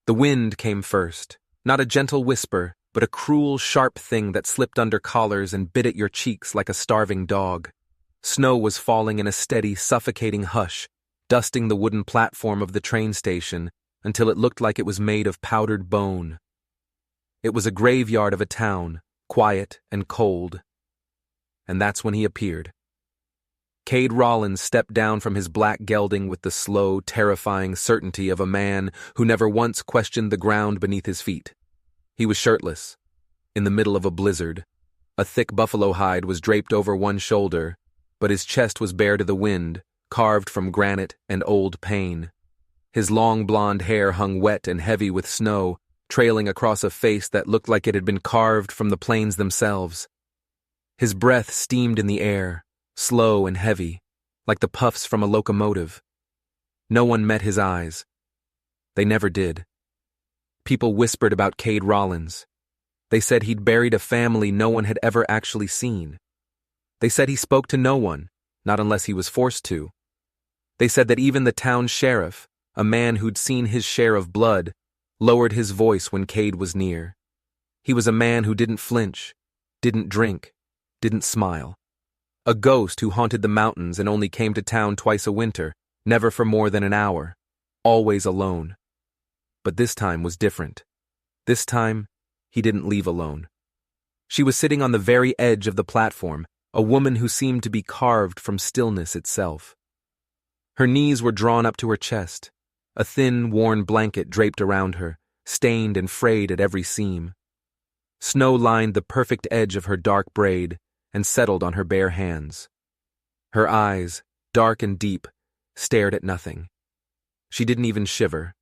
The wind came first, not a gentle whisper, but a cruel, sharp thing that slipped under collars and bit at your cheeks like a starving dog. Snow was falling in a steady, suffocating hush, dusting the wooden platform of the train station until it looked like it was made of powdered bone. It was a graveyard of a town, quiet and cold. And that's when he appeared. Cade Rollins stepped down from his black gelding with the slow, terrifying certainty of a man who never once questioned the ground beneath his feet. He was shirtless, in the middle of a blizzard. A thick buffalo hide was draped over one shoulder, but his chest was bare to the wind, carved from granite and old pane. His long blonde hair hung wet and heavy with snow, trailing across a face that looked like it had been carved from the plains themselves. His breath steamed in the air, slow and heavy, like the puffs from a locomotive. No one met his eyes. They never did. People whispered about Cade Rollins. They said he'd buried a family no one had ever actually seen. They said he spoke to no one, not unless he was forced to. They said that even the town sheriff, a man who'd seen his share of blood, lowered his voice when Cade was near. He was a man who didn't flinch, didn't drink, didn't smile. A ghost who haunted the mountains and only came to town twice a winter, never for more than an hour, always alone. But this time was different. This time, he didn't leave alone. She was sitting on the very edge of the platform, a woman who seemed to be carved from stillness itself. Her knees were drawn up to her chest, a thin, worn blanket draped around her, stained and frayed at every seam. Snow lined the perfect edge of her dark braid and settled on her bare hands. Her eyes, dark and deep, stared at nothing. She didn't even shiver.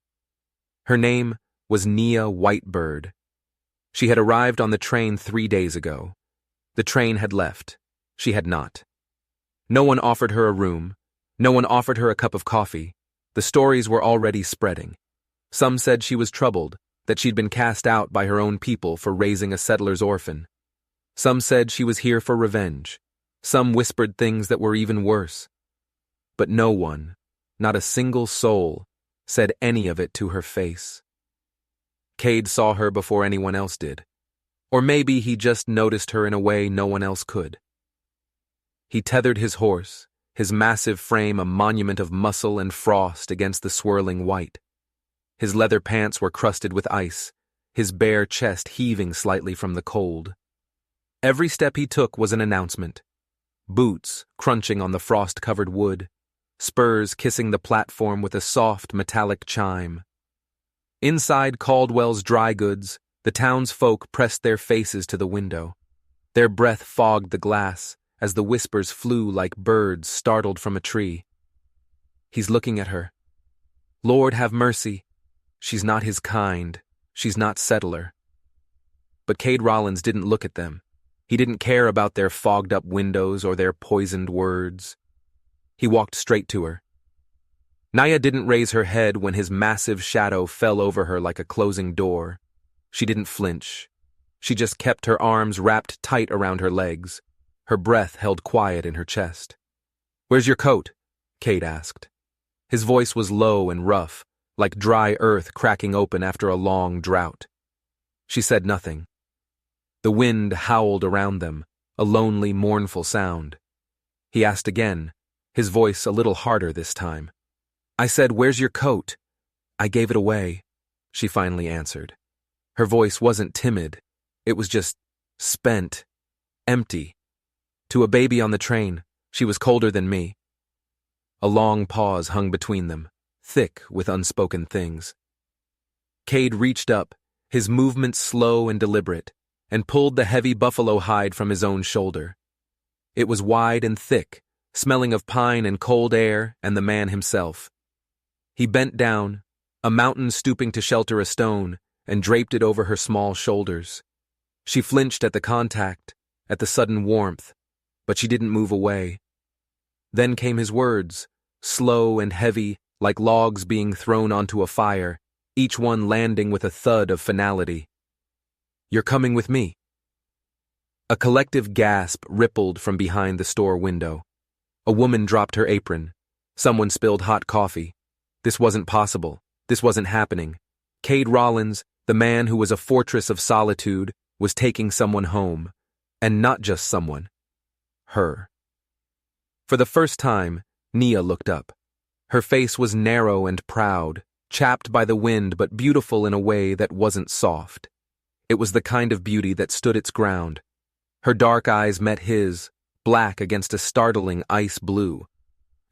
Her name was Nia Whitebird. She had arrived on the train 3 days ago. The train had left. She had not. No one offered her a room. No one offered her a cup of coffee. The stories were already spreading. Some said she was troubled, that she'd been cast out by her own people for raising a settler's orphan. Some said she was here for revenge. Some whispered things that were even worse. But no one, not a single soul, said any of it to her face. Cade saw her before anyone else did. Or maybe he just noticed her in a way no one else could. He tethered his horse, his massive frame a monument of muscle and frost against the swirling white. His leather pants were crusted with ice, his bare chest heaving slightly from the cold. Every step he took was an announcement. Boots crunching on the frost-covered wood, spurs kissing the platform with a soft metallic chime. Inside Caldwell's dry goods, the townsfolk pressed their faces to the window. Their breath fogged the glass as the whispers flew like birds startled from a tree. He's looking at her. Lord have mercy. She's not his kind. She's not settler. But Cade Rollins didn't look at them. He didn't care about their fogged-up windows or their poisoned words. He walked straight to her. Nia didn't raise her head when his massive shadow fell over her like a closing door. She didn't flinch. She just kept her arms wrapped tight around her legs, her breath held quiet in her chest. "Where's your coat?" Cade asked. His voice was low and rough, like dry earth cracking open after a long drought. She said nothing. The wind howled around them, a lonely, mournful sound. He asked again, his voice a little harder this time. "I said, where's your coat?" "I gave it away," she finally answered. Her voice wasn't timid. It was just spent, empty. To a baby on the train, she was colder than me. A long pause hung between them, thick with unspoken things. Cade reached up, his movements slow and deliberate, and pulled the heavy buffalo hide from his own shoulder. It was wide and thick, smelling of pine and cold air and the man himself. He bent down, a mountain stooping to shelter a stone, and draped it over her small shoulders. She flinched at the contact, at the sudden warmth, but she didn't move away. Then came his words, slow and heavy, like logs being thrown onto a fire, each one landing with a thud of finality. "You're coming with me." A collective gasp rippled from behind the store window. A woman dropped her apron. Someone spilled hot coffee. This wasn't possible. This wasn't happening. Cade Rollins, the man who was a fortress of solitude, was taking someone home. And not just someone. Her. For the first time, Nia looked up. Her face was narrow and proud, chapped by the wind but beautiful in a way that wasn't soft. It was the kind of beauty that stood its ground. Her dark eyes met his, black against a startling ice blue.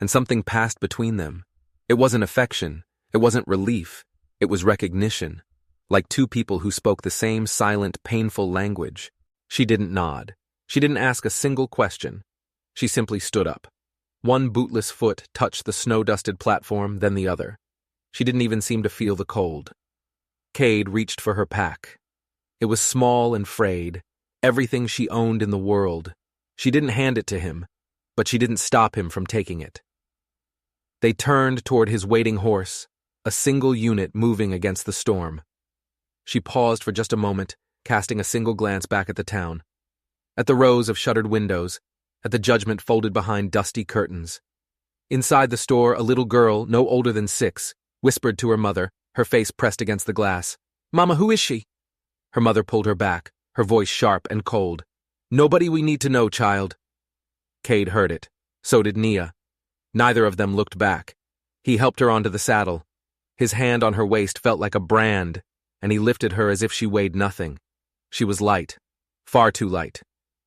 And something passed between them. It wasn't affection. It wasn't relief. It was recognition. Like two people who spoke the same silent, painful language. She didn't nod. She didn't ask a single question. She simply stood up. One bootless foot touched the snow-dusted platform, then the other. She didn't even seem to feel the cold. Cade reached for her pack. It was small and frayed, everything she owned in the world. She didn't hand it to him, but she didn't stop him from taking it. They turned toward his waiting horse, a single unit moving against the storm. She paused for just a moment, casting a single glance back at the town, at the rows of shuttered windows, at the judgment folded behind dusty curtains. Inside the store, a little girl, no older than 6, whispered to her mother, her face pressed against the glass. "Mama, who is she?" Her mother pulled her back, her voice sharp and cold. "Nobody we need to know, child." Cade heard it. So did Nia. Neither of them looked back. He helped her onto the saddle. His hand on her waist felt like a brand, and he lifted her as if she weighed nothing. She was light, far too light.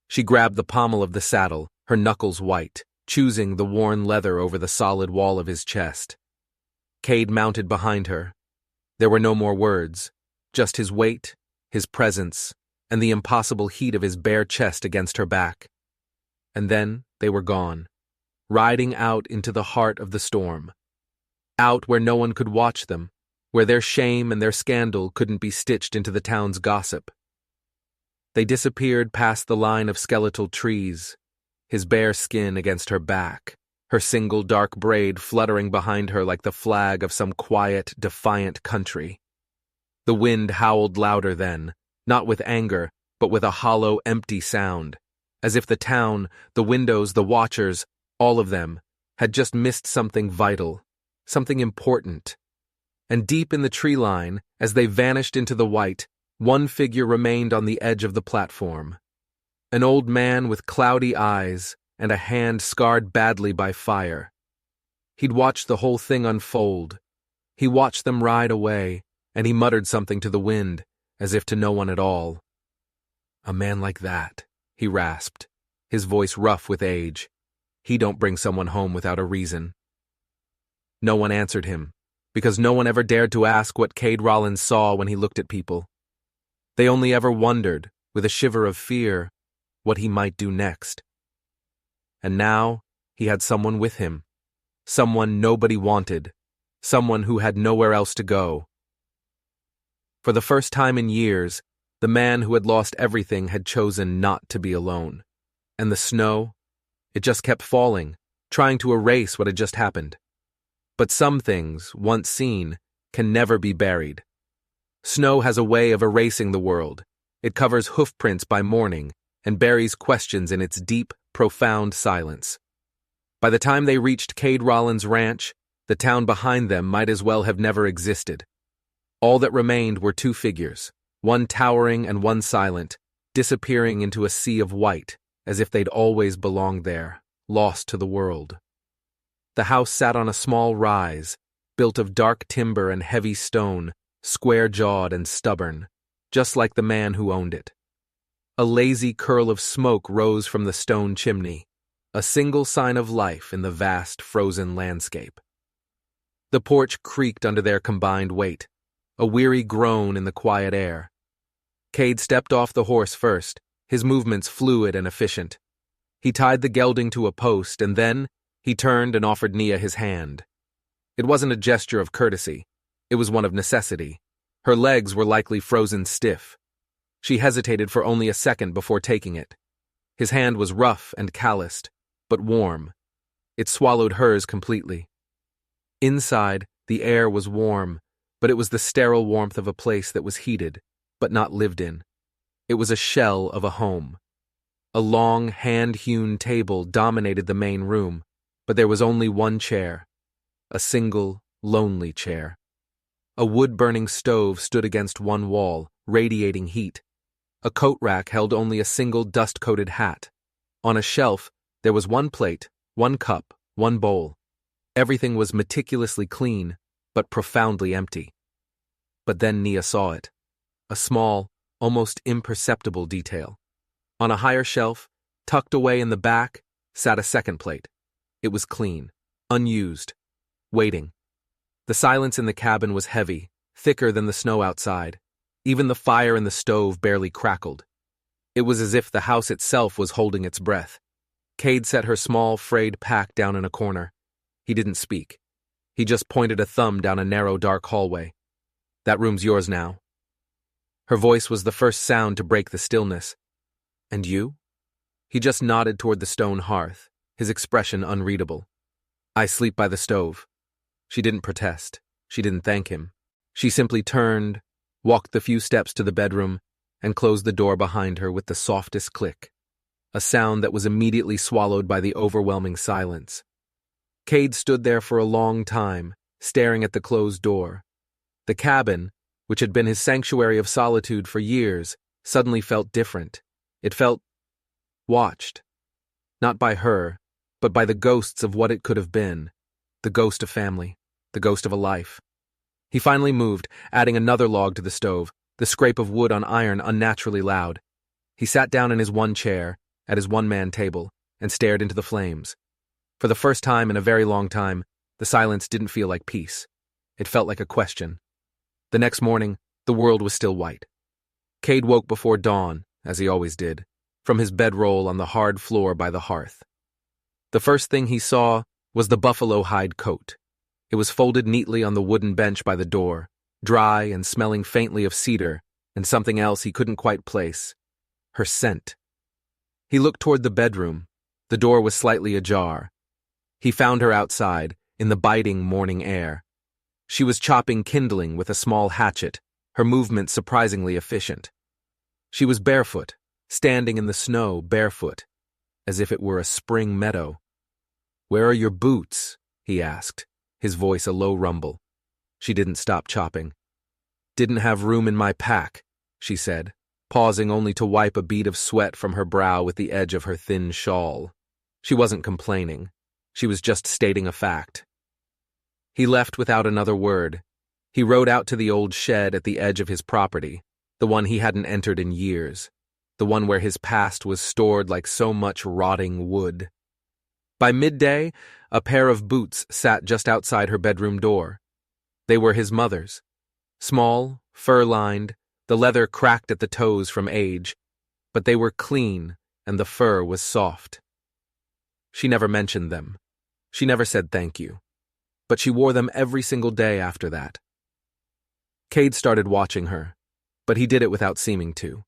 She grabbed the pommel of the saddle, her knuckles white, choosing the worn leather over the solid wall of his chest. Cade mounted behind her. There were no more words, just his weight, his presence, and the impossible heat of his bare chest against her back. And then they were gone, riding out into the heart of the storm. Out where no one could watch them, where their shame and their scandal couldn't be stitched into the town's gossip. They disappeared past the line of skeletal trees, his bare skin against her back, her single dark braid fluttering behind her like the flag of some quiet, defiant country. The wind howled louder then, not with anger, but with a hollow, empty sound, as if the town, the windows, the watchers, all of them, had just missed something vital, something important. And deep in the tree line, as they vanished into the white, one figure remained on the edge of the platform. An old man with cloudy eyes and a hand scarred badly by fire. He'd watched the whole thing unfold. He watched them ride away, and he muttered something to the wind, as if to no one at all. "A man like that," he rasped, his voice rough with age. "He don't bring someone home without a reason." No one answered him, because no one ever dared to ask what Cade Rollins saw when he looked at people. They only ever wondered, with a shiver of fear, what he might do next. And now he had someone with him, someone nobody wanted, someone who had nowhere else to go. For the first time in years, the man who had lost everything had chosen not to be alone. And the snow, it just kept falling, trying to erase what had just happened. But some things, once seen, can never be buried. Snow has a way of erasing the world. It covers hoofprints by morning and buries questions in its deep, profound silence. By the time they reached Cade Rollins' ranch, the town behind them might as well have never existed. All that remained were two figures, one towering and one silent, disappearing into a sea of white, as if they'd always belonged there, lost to the world. The house sat on a small rise, built of dark timber and heavy stone, square-jawed and stubborn, just like the man who owned it. A lazy curl of smoke rose from the stone chimney, a single sign of life in the vast, frozen landscape. The porch creaked under their combined weight, a weary groan in the quiet air. Cade stepped off the horse first, his movements fluid and efficient. He tied the gelding to a post, and then he turned and offered Nia his hand. It wasn't a gesture of courtesy. It was one of necessity. Her legs were likely frozen stiff. She hesitated for only a second before taking it. His hand was rough and calloused, but warm. It swallowed hers completely. Inside, the air was warm, but it was the sterile warmth of a place that was heated, but not lived in. It was a shell of a home. A long, hand-hewn table dominated the main room, but there was only one chair. A single, lonely chair. A wood-burning stove stood against one wall, radiating heat. A coat rack held only a single dust-coated hat. On a shelf, there was one plate, one cup, one bowl. Everything was meticulously clean, but profoundly empty. But then Nia saw it. A small, almost imperceptible detail. On a higher shelf, tucked away in the back, sat a second plate. It was clean, unused, waiting. The silence in the cabin was heavy, thicker than the snow outside. Even the fire in the stove barely crackled. It was as if the house itself was holding its breath. Cade set her small, frayed pack down in a corner. He didn't speak. He just pointed a thumb down a narrow, dark hallway. "That room's yours now." Her voice was the first sound to break the stillness. "And you?" He just nodded toward the stone hearth, his expression unreadable. "I sleep by the stove." She didn't protest. She didn't thank him. She simply turned, walked the few steps to the bedroom, and closed the door behind her with the softest click, a sound that was immediately swallowed by the overwhelming silence. Cade stood there for a long time, staring at the closed door. The cabin, which had been his sanctuary of solitude for years, suddenly felt different. It felt watched. Not by her, but by the ghosts of what it could have been. The ghost of family, the ghost of a life. He finally moved, adding another log to the stove, the scrape of wood on iron unnaturally loud. He sat down in his one chair, at his one-man table, and stared into the flames. For the first time in a very long time, the silence didn't feel like peace. It felt like a question. The next morning, the world was still white. Cade woke before dawn, as he always did, from his bedroll on the hard floor by the hearth. The first thing he saw was the buffalo hide coat. It was folded neatly on the wooden bench by the door, dry and smelling faintly of cedar and something else he couldn't quite place. Her scent. He looked toward the bedroom. The door was slightly ajar. He found her outside, in the biting morning air. She was chopping kindling with a small hatchet, her movement surprisingly efficient. She was barefoot, standing in the snow barefoot, as if it were a spring meadow. "Where are your boots?" he asked, his voice a low rumble. She didn't stop chopping. "Didn't have room in my pack," she said, pausing only to wipe a bead of sweat from her brow with the edge of her thin shawl. She wasn't complaining. She was just stating a fact. He left without another word. He rode out to the old shed at the edge of his property, the one he hadn't entered in years, the one where his past was stored like so much rotting wood. By midday, a pair of boots sat just outside her bedroom door. They were his mother's. Small, fur-lined, the leather cracked at the toes from age, but they were clean and the fur was soft. She never mentioned them. She never said thank you. But she wore them every single day after that. Cade started watching her, but he did it without seeming to.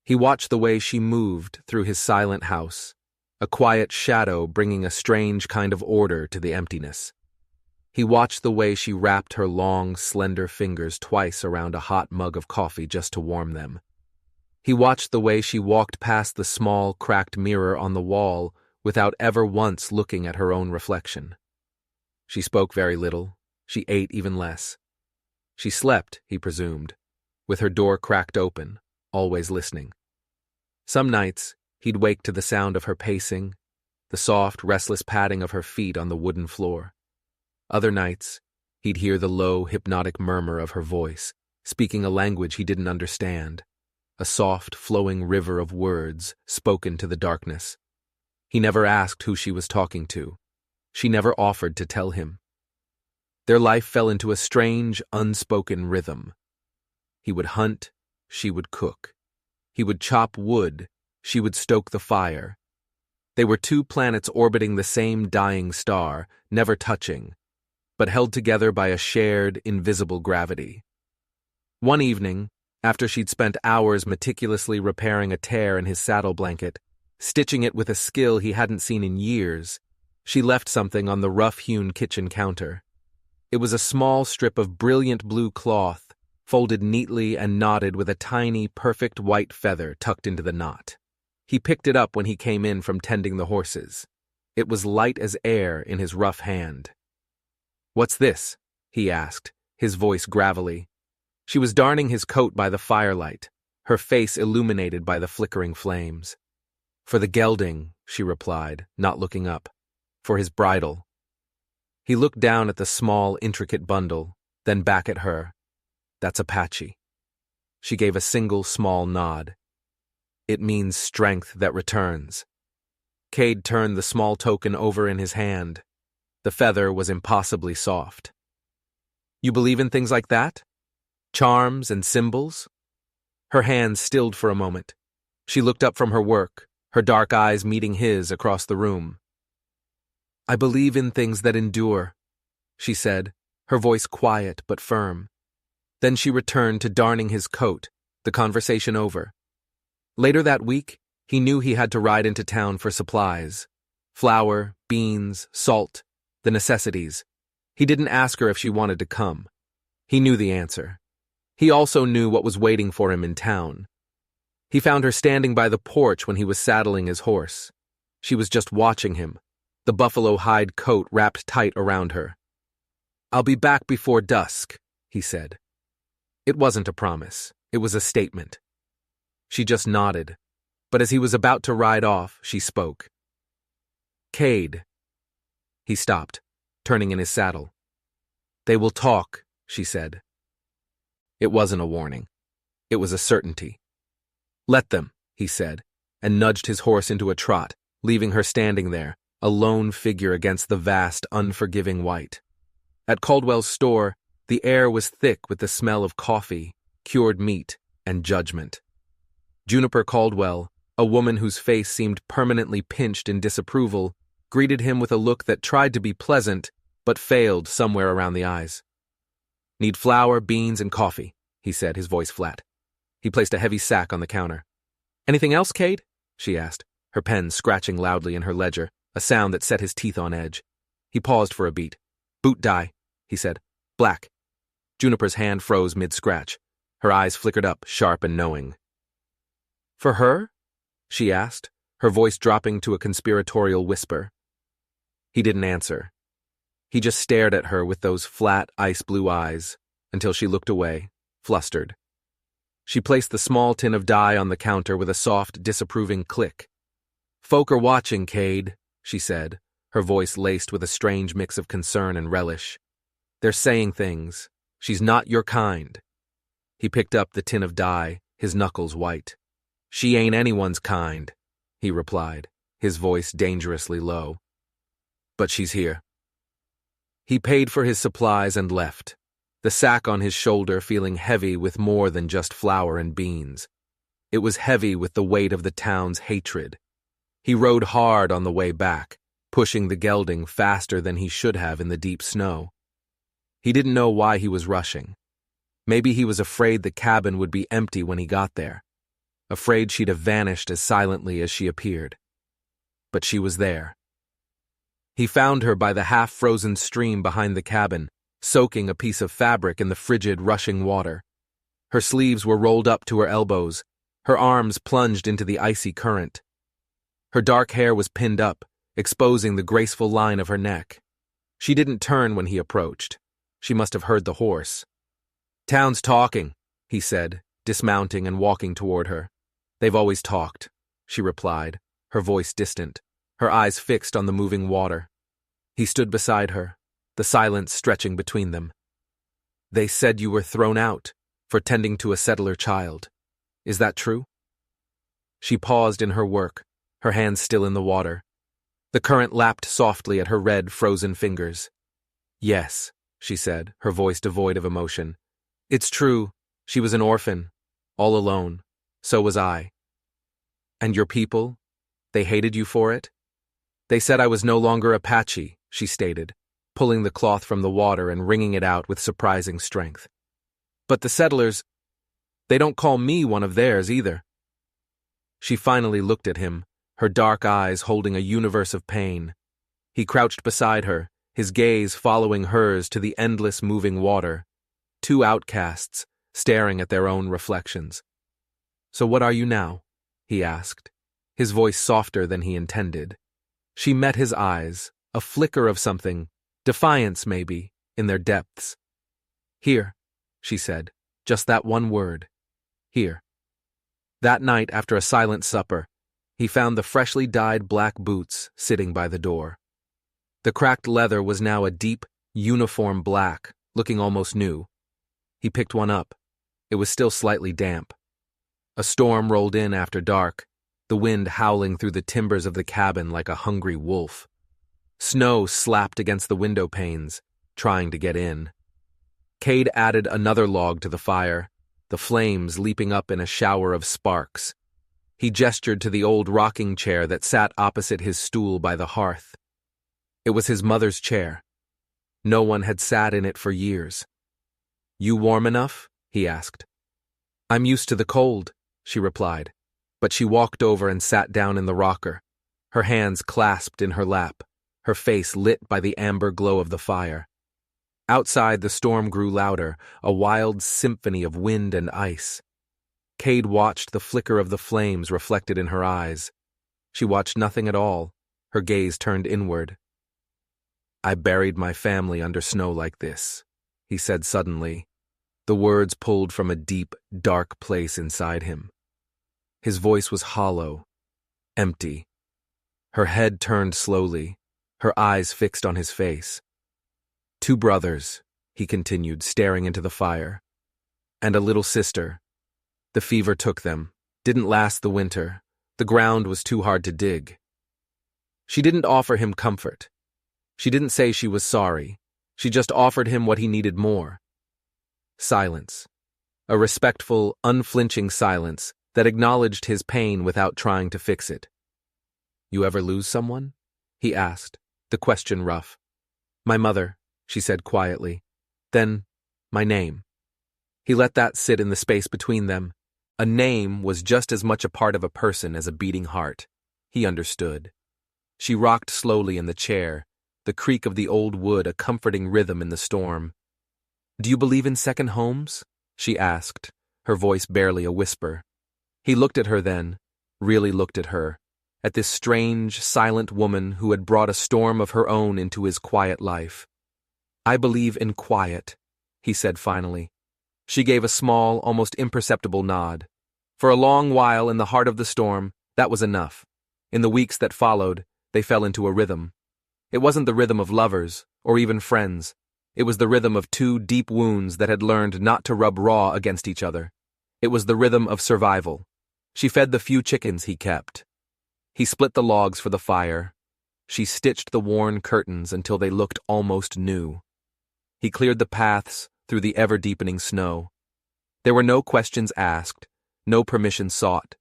He watched the way she moved through his silent house, a quiet shadow bringing a strange kind of order to the emptiness. He watched the way she wrapped her long, slender fingers twice around a hot mug of coffee just to warm them. He watched the way she walked past the small, cracked mirror on the wall without ever once looking at her own reflection. She spoke very little. She ate even less. She slept, he presumed, with her door cracked open, always listening. Some nights, he'd wake to the sound of her pacing, the soft, restless padding of her feet on the wooden floor. Other nights, he'd hear the low, hypnotic murmur of her voice, speaking a language he didn't understand, a soft, flowing river of words spoken to the darkness. He never asked who she was talking to. She never offered to tell him. Their life fell into a strange, unspoken rhythm. He would hunt, she would cook. He would chop wood, she would stoke the fire. They were two planets orbiting the same dying star, never touching, but held together by a shared, invisible gravity. One evening, after she'd spent hours meticulously repairing a tear in his saddle blanket, stitching it with a skill he hadn't seen in years, she left something on the rough-hewn kitchen counter. It was a small strip of brilliant blue cloth, folded neatly and knotted with a tiny, perfect white feather tucked into the knot. He picked it up when he came in from tending the horses. It was light as air in his rough hand. "What's this?" he asked, his voice gravelly. She was darning his coat by the firelight, her face illuminated by the flickering flames. "For the gelding," she replied, not looking up. "For his bridle." He looked down at the small, intricate bundle, then back at her. "That's Apache." She gave a single small nod. "It means strength that returns." Cade turned the small token over in his hand. The feather was impossibly soft. "You believe in things like that? Charms and symbols?" Her hands stilled for a moment. She looked up from her work, her dark eyes meeting his across the room. "I believe in things that endure," she said, her voice quiet but firm. Then she returned to darning his coat, the conversation over. Later that week, he knew he had to ride into town for supplies. Flour, beans, salt, the necessities. He didn't ask her if she wanted to come. He knew the answer. He also knew what was waiting for him in town. He found her standing by the porch when he was saddling his horse. She was just watching him, the buffalo hide coat wrapped tight around her. "I'll be back before dusk," he said. It wasn't a promise. It was a statement. She just nodded, but as he was about to ride off, she spoke. "Cade." He stopped, turning in his saddle. "They will talk," she said. It wasn't a warning. It was a certainty. "Let them," he said, and nudged his horse into a trot, leaving her standing there, a lone figure against the vast, unforgiving white. At Caldwell's store, the air was thick with the smell of coffee, cured meat, and judgment. Juniper Caldwell, a woman whose face seemed permanently pinched in disapproval, greeted him with a look that tried to be pleasant, but failed somewhere around the eyes. "Need flour, beans, and coffee," he said, his voice flat. He placed a heavy sack on the counter. "Anything else, Cade?" she asked, her pen scratching loudly in her ledger, a sound that set his teeth on edge. He paused for a beat. "Boot dye," he said. "Black." Juniper's hand froze mid-scratch. Her eyes flickered up, sharp and knowing. "For her?" she asked, her voice dropping to a conspiratorial whisper. He didn't answer. He just stared at her with those flat, ice-blue eyes, until she looked away, flustered. She placed the small tin of dye on the counter with a soft, disapproving click. "Folk are watching, Cade," she said, her voice laced with a strange mix of concern and relish. "They're saying things. She's not your kind." He picked up the tin of dye, his knuckles white. "She ain't anyone's kind," he replied, his voice dangerously low. "But she's here." He paid for his supplies and left, the sack on his shoulder feeling heavy with more than just flour and beans. It was heavy with the weight of the town's hatred. He rode hard on the way back, pushing the gelding faster than he should have in the deep snow. He didn't know why he was rushing. Maybe he was afraid the cabin would be empty when he got there, afraid she'd have vanished as silently as she appeared. But she was there. He found her by the half-frozen stream behind the cabin, soaking a piece of fabric in the frigid, rushing water. Her sleeves were rolled up to her elbows, her arms plunged into the icy current. Her dark hair was pinned up, exposing the graceful line of her neck. She didn't turn when he approached. She must have heard the horse. "Town's talking," he said, dismounting and walking toward her. "They've always talked," she replied, her voice distant, her eyes fixed on the moving water. He stood beside her, the silence stretching between them. "They said you were thrown out for tending to a settler child. Is that true?" She paused in her work, her hands still in the water. The current lapped softly at her red, frozen fingers. "Yes," she said, her voice devoid of emotion. "It's true. She was an orphan, all alone. So was I." "And your people? They hated you for it?" "They said I was no longer Apache," she stated, pulling the cloth from the water and wringing it out with surprising strength. "But the settlers, they don't call me one of theirs either." She finally looked at him, her dark eyes holding a universe of pain. He crouched beside her, his gaze following hers to the endless moving water, two outcasts staring at their own reflections. "So what are you now?" he asked, his voice softer than he intended. She met his eyes, a flicker of something, defiance maybe, in their depths. Here, she said, just that one word. Here. That night, after a silent supper, he found the freshly dyed black boots sitting by the door. The cracked leather was now a deep, uniform black, looking almost new. He picked one up. It was still slightly damp. A storm rolled in after dark, the wind howling through the timbers of the cabin like a hungry wolf. Snow slapped against the window panes, trying to get in. Cade added another log to the fire, the flames leaping up in a shower of sparks. He gestured to the old rocking chair that sat opposite his stool by the hearth. It was his mother's chair. No one had sat in it for years. "You warm enough?" he asked. "I'm used to the cold," she replied, but she walked over and sat down in the rocker, her hands clasped in her lap, her face lit by the amber glow of the fire. Outside, the storm grew louder, a wild symphony of wind and ice. Cade watched the flicker of the flames reflected in her eyes. She watched nothing at all, her gaze turned inward. "I buried my family under snow like this," he said suddenly, the words pulled from a deep, dark place inside him. His voice was hollow, empty. Her head turned slowly, her eyes fixed on his face. "Two brothers," he continued, staring into the fire, "and a little sister. The fever took them, didn't last the winter. The ground was too hard to dig." She didn't offer him comfort. She didn't say she was sorry. She just offered him what he needed more. Silence. A respectful, unflinching silence that acknowledged his pain without trying to fix it. "You ever lose someone?" he asked, the question rough. "My mother," she said quietly. "Then, my name." He let that sit in the space between them. A name was just as much a part of a person as a beating heart. He understood. She rocked slowly in the chair, the creak of the old wood a comforting rhythm in the storm. "Do you believe in second homes?" she asked, her voice barely a whisper. He looked at her then, really looked at her, at this strange, silent woman who had brought a storm of her own into his quiet life. "I believe in quiet," he said finally. She gave a small, almost imperceptible nod. For a long while in the heart of the storm, that was enough. In the weeks that followed, they fell into a rhythm. It wasn't the rhythm of lovers, or even friends. It was the rhythm of two deep wounds that had learned not to rub raw against each other. It was the rhythm of survival. She fed the few chickens he kept. He split the logs for the fire. She stitched the worn curtains until they looked almost new. He cleared the paths through the ever-deepening snow. There were no questions asked, no permission sought.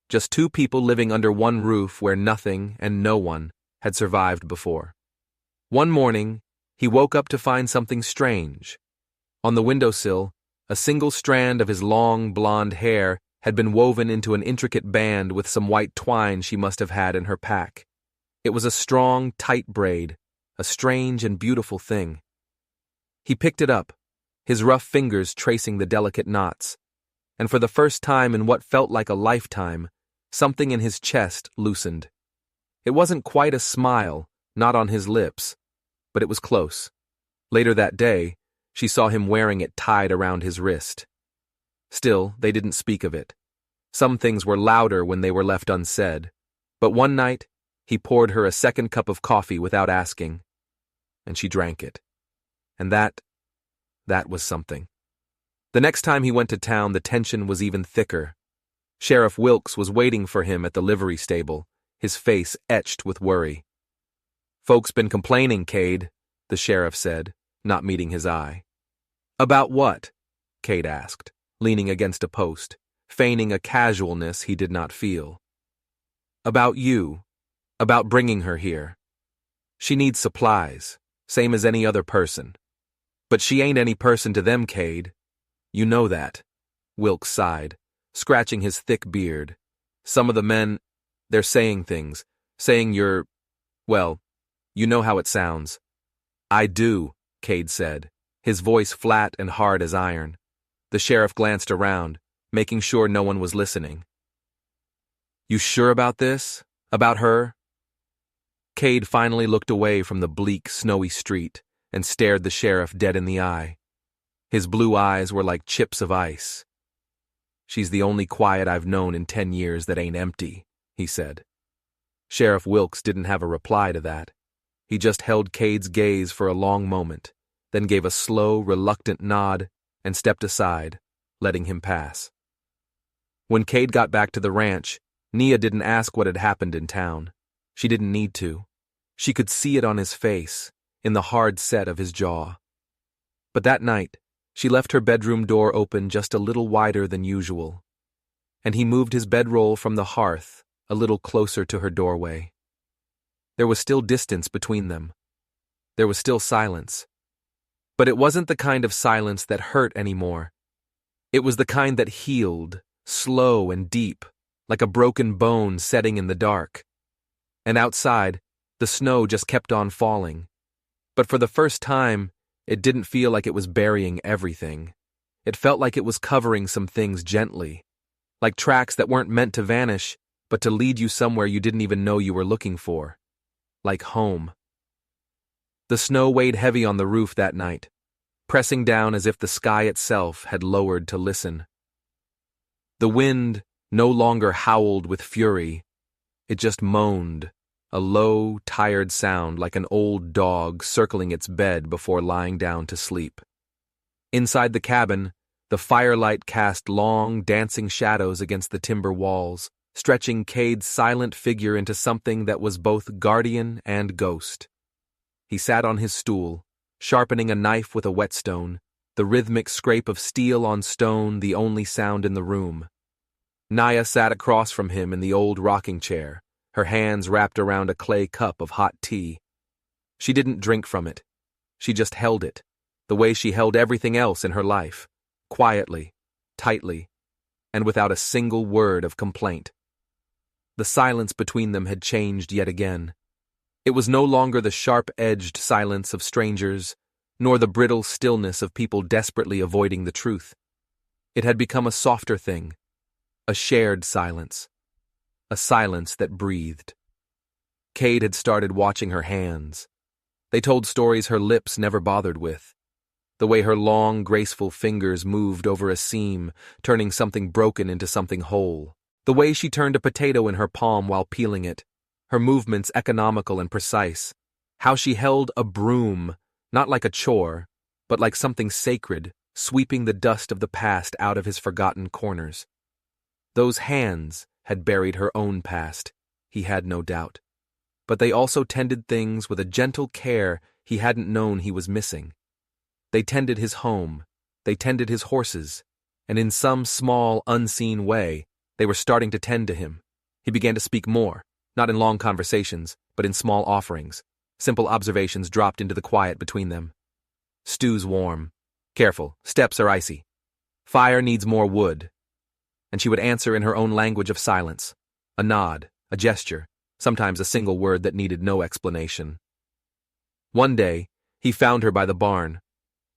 Just two people living under one roof where nothing and no one had survived before. One morning, he woke up to find something strange. On the windowsill, a single strand of his long, blonde hair had been woven into an intricate band with some white twine she must have had in her pack. It was a strong, tight braid, a strange and beautiful thing. He picked it up, his rough fingers tracing the delicate knots, and for the first time in what felt like a lifetime, something in his chest loosened. It wasn't quite a smile, not on his lips, but it was close. Later that day, she saw him wearing it tied around his wrist. Still, they didn't speak of it. Some things were louder when they were left unsaid, but one night, he poured her a second cup of coffee without asking, and she drank it. And that was something. The next time he went to town, the tension was even thicker. Sheriff Wilkes was waiting for him at the livery stable, his face etched with worry. "Folks been complaining, Cade," the sheriff said, not meeting his eye. "About what?" Cade asked, leaning against a post, feigning a casualness he did not feel. "About you. About bringing her here. She needs supplies, same as any other person. But she ain't any person to them, Cade. You know that." Wilkes sighed, scratching his thick beard. "Some of the men, they're saying things, saying you're, well, you know how it sounds." "I do," Cade said, his voice flat and hard as iron. The sheriff glanced around, making sure no one was listening. "You sure about this? About her?" Cade finally looked away from the bleak, snowy street and stared the sheriff dead in the eye. His blue eyes were like chips of ice. "She's the only quiet I've known in 10 years that ain't empty," he said. Sheriff Wilkes didn't have a reply to that. He just held Cade's gaze for a long moment, then gave a slow, reluctant nod and stepped aside, letting him pass. When Cade got back to the ranch, Nia didn't ask what had happened in town. She didn't need to. She could see it on his face, in the hard set of his jaw. But that night, she left her bedroom door open just a little wider than usual, and he moved his bedroll from the hearth a little closer to her doorway. There was still distance between them. There was still silence. But it wasn't the kind of silence that hurt anymore. It was the kind that healed, slow and deep, like a broken bone setting in the dark. And outside, the snow just kept on falling. But for the first time, it didn't feel like it was burying everything. It felt like it was covering some things gently, like tracks that weren't meant to vanish, but to lead you somewhere you didn't even know you were looking for. Like home. The snow weighed heavy on the roof that night, pressing down as if the sky itself had lowered to listen. The wind no longer howled with fury. It just moaned, a low, tired sound like an old dog circling its bed before lying down to sleep. Inside the cabin, the firelight cast long, dancing shadows against the timber walls, stretching Cade's silent figure into something that was both guardian and ghost. He sat on his stool, sharpening a knife with a whetstone, the rhythmic scrape of steel on stone the only sound in the room. Nia sat across from him in the old rocking chair, her hands wrapped around a clay cup of hot tea. She didn't drink from it. She just held it, the way she held everything else in her life, quietly, tightly, and without a single word of complaint. The silence between them had changed yet again. It was no longer the sharp-edged silence of strangers, nor the brittle stillness of people desperately avoiding the truth. It had become a softer thing, a shared silence, a silence that breathed. Cade had started watching her hands. They told stories her lips never bothered with. The way her long, graceful fingers moved over a seam, turning something broken into something whole. The way she turned a potato in her palm while peeling it, her movements economical and precise. How she held a broom, not like a chore, but like something sacred, sweeping the dust of the past out of his forgotten corners. Those hands had buried her own past, he had no doubt. But they also tended things with a gentle care he hadn't known he was missing. They tended his home, they tended his horses, and in some small, unseen way, they were starting to tend to him. He began to speak more, not in long conversations, but in small offerings. Simple observations dropped into the quiet between them. "Stew's warm. Careful, steps are icy. Fire needs more wood." And she would answer in her own language of silence. A nod, a gesture, sometimes a single word that needed no explanation. One day, he found her by the barn.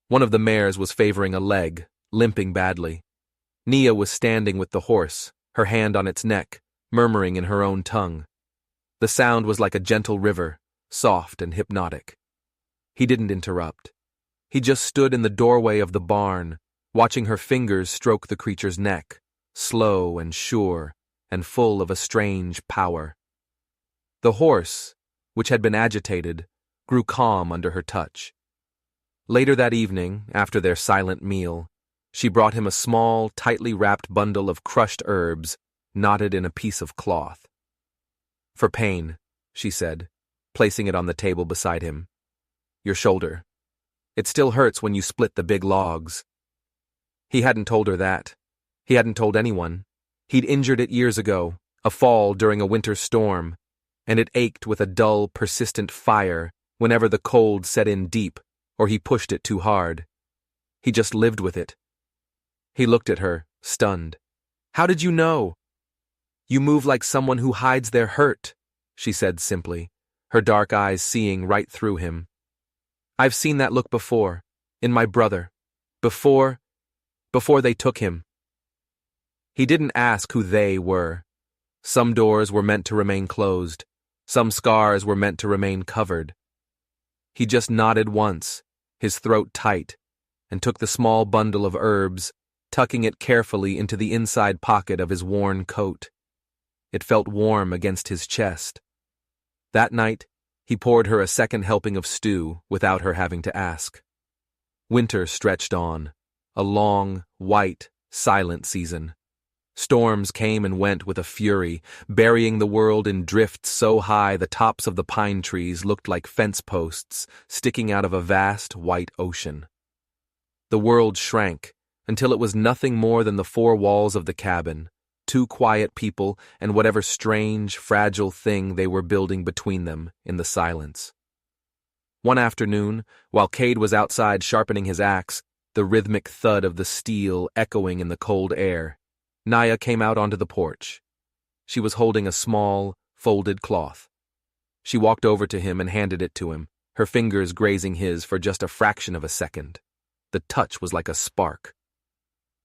One of the mares was favoring a leg, limping badly. Nia was standing with the horse, her hand on its neck, murmuring in her own tongue. The sound was like a gentle river, soft and hypnotic. He didn't interrupt. He just stood in the doorway of the barn, watching her fingers stroke the creature's neck, slow and sure, and full of a strange power. The horse, which had been agitated, grew calm under her touch. Later that evening, after their silent meal, she brought him a small, tightly wrapped bundle of crushed herbs, knotted in a piece of cloth. "For pain," she said, placing it on the table beside him. "Your shoulder. It still hurts when you split the big logs." He hadn't told her that. He hadn't told anyone. He'd injured it years ago, a fall during a winter storm, and it ached with a dull, persistent fire whenever the cold set in deep or he pushed it too hard. He just lived with it. He looked at her, stunned. "How did you know?" "You move like someone who hides their hurt," she said simply, her dark eyes seeing right through him. "I've seen that look before, in my brother, before they took him." He didn't ask who they were. Some doors were meant to remain closed, some scars were meant to remain covered. He just nodded once, his throat tight, and took the small bundle of herbs, tucking it carefully into the inside pocket of his worn coat. It felt warm against his chest. That night, he poured her a second helping of stew without her having to ask. Winter stretched on, a long, white, silent season. Storms came and went with a fury, burying the world in drifts so high the tops of the pine trees looked like fence posts sticking out of a vast white ocean. The world shrank until it was nothing more than the four walls of the cabin, two quiet people and whatever strange, fragile thing they were building between them in the silence. One afternoon, while Cade was outside sharpening his axe, the rhythmic thud of the steel echoing in the cold air, Naya came out onto the porch. She was holding a small, folded cloth. She walked over to him and handed it to him, her fingers grazing his for just a fraction of a second. The touch was like a spark.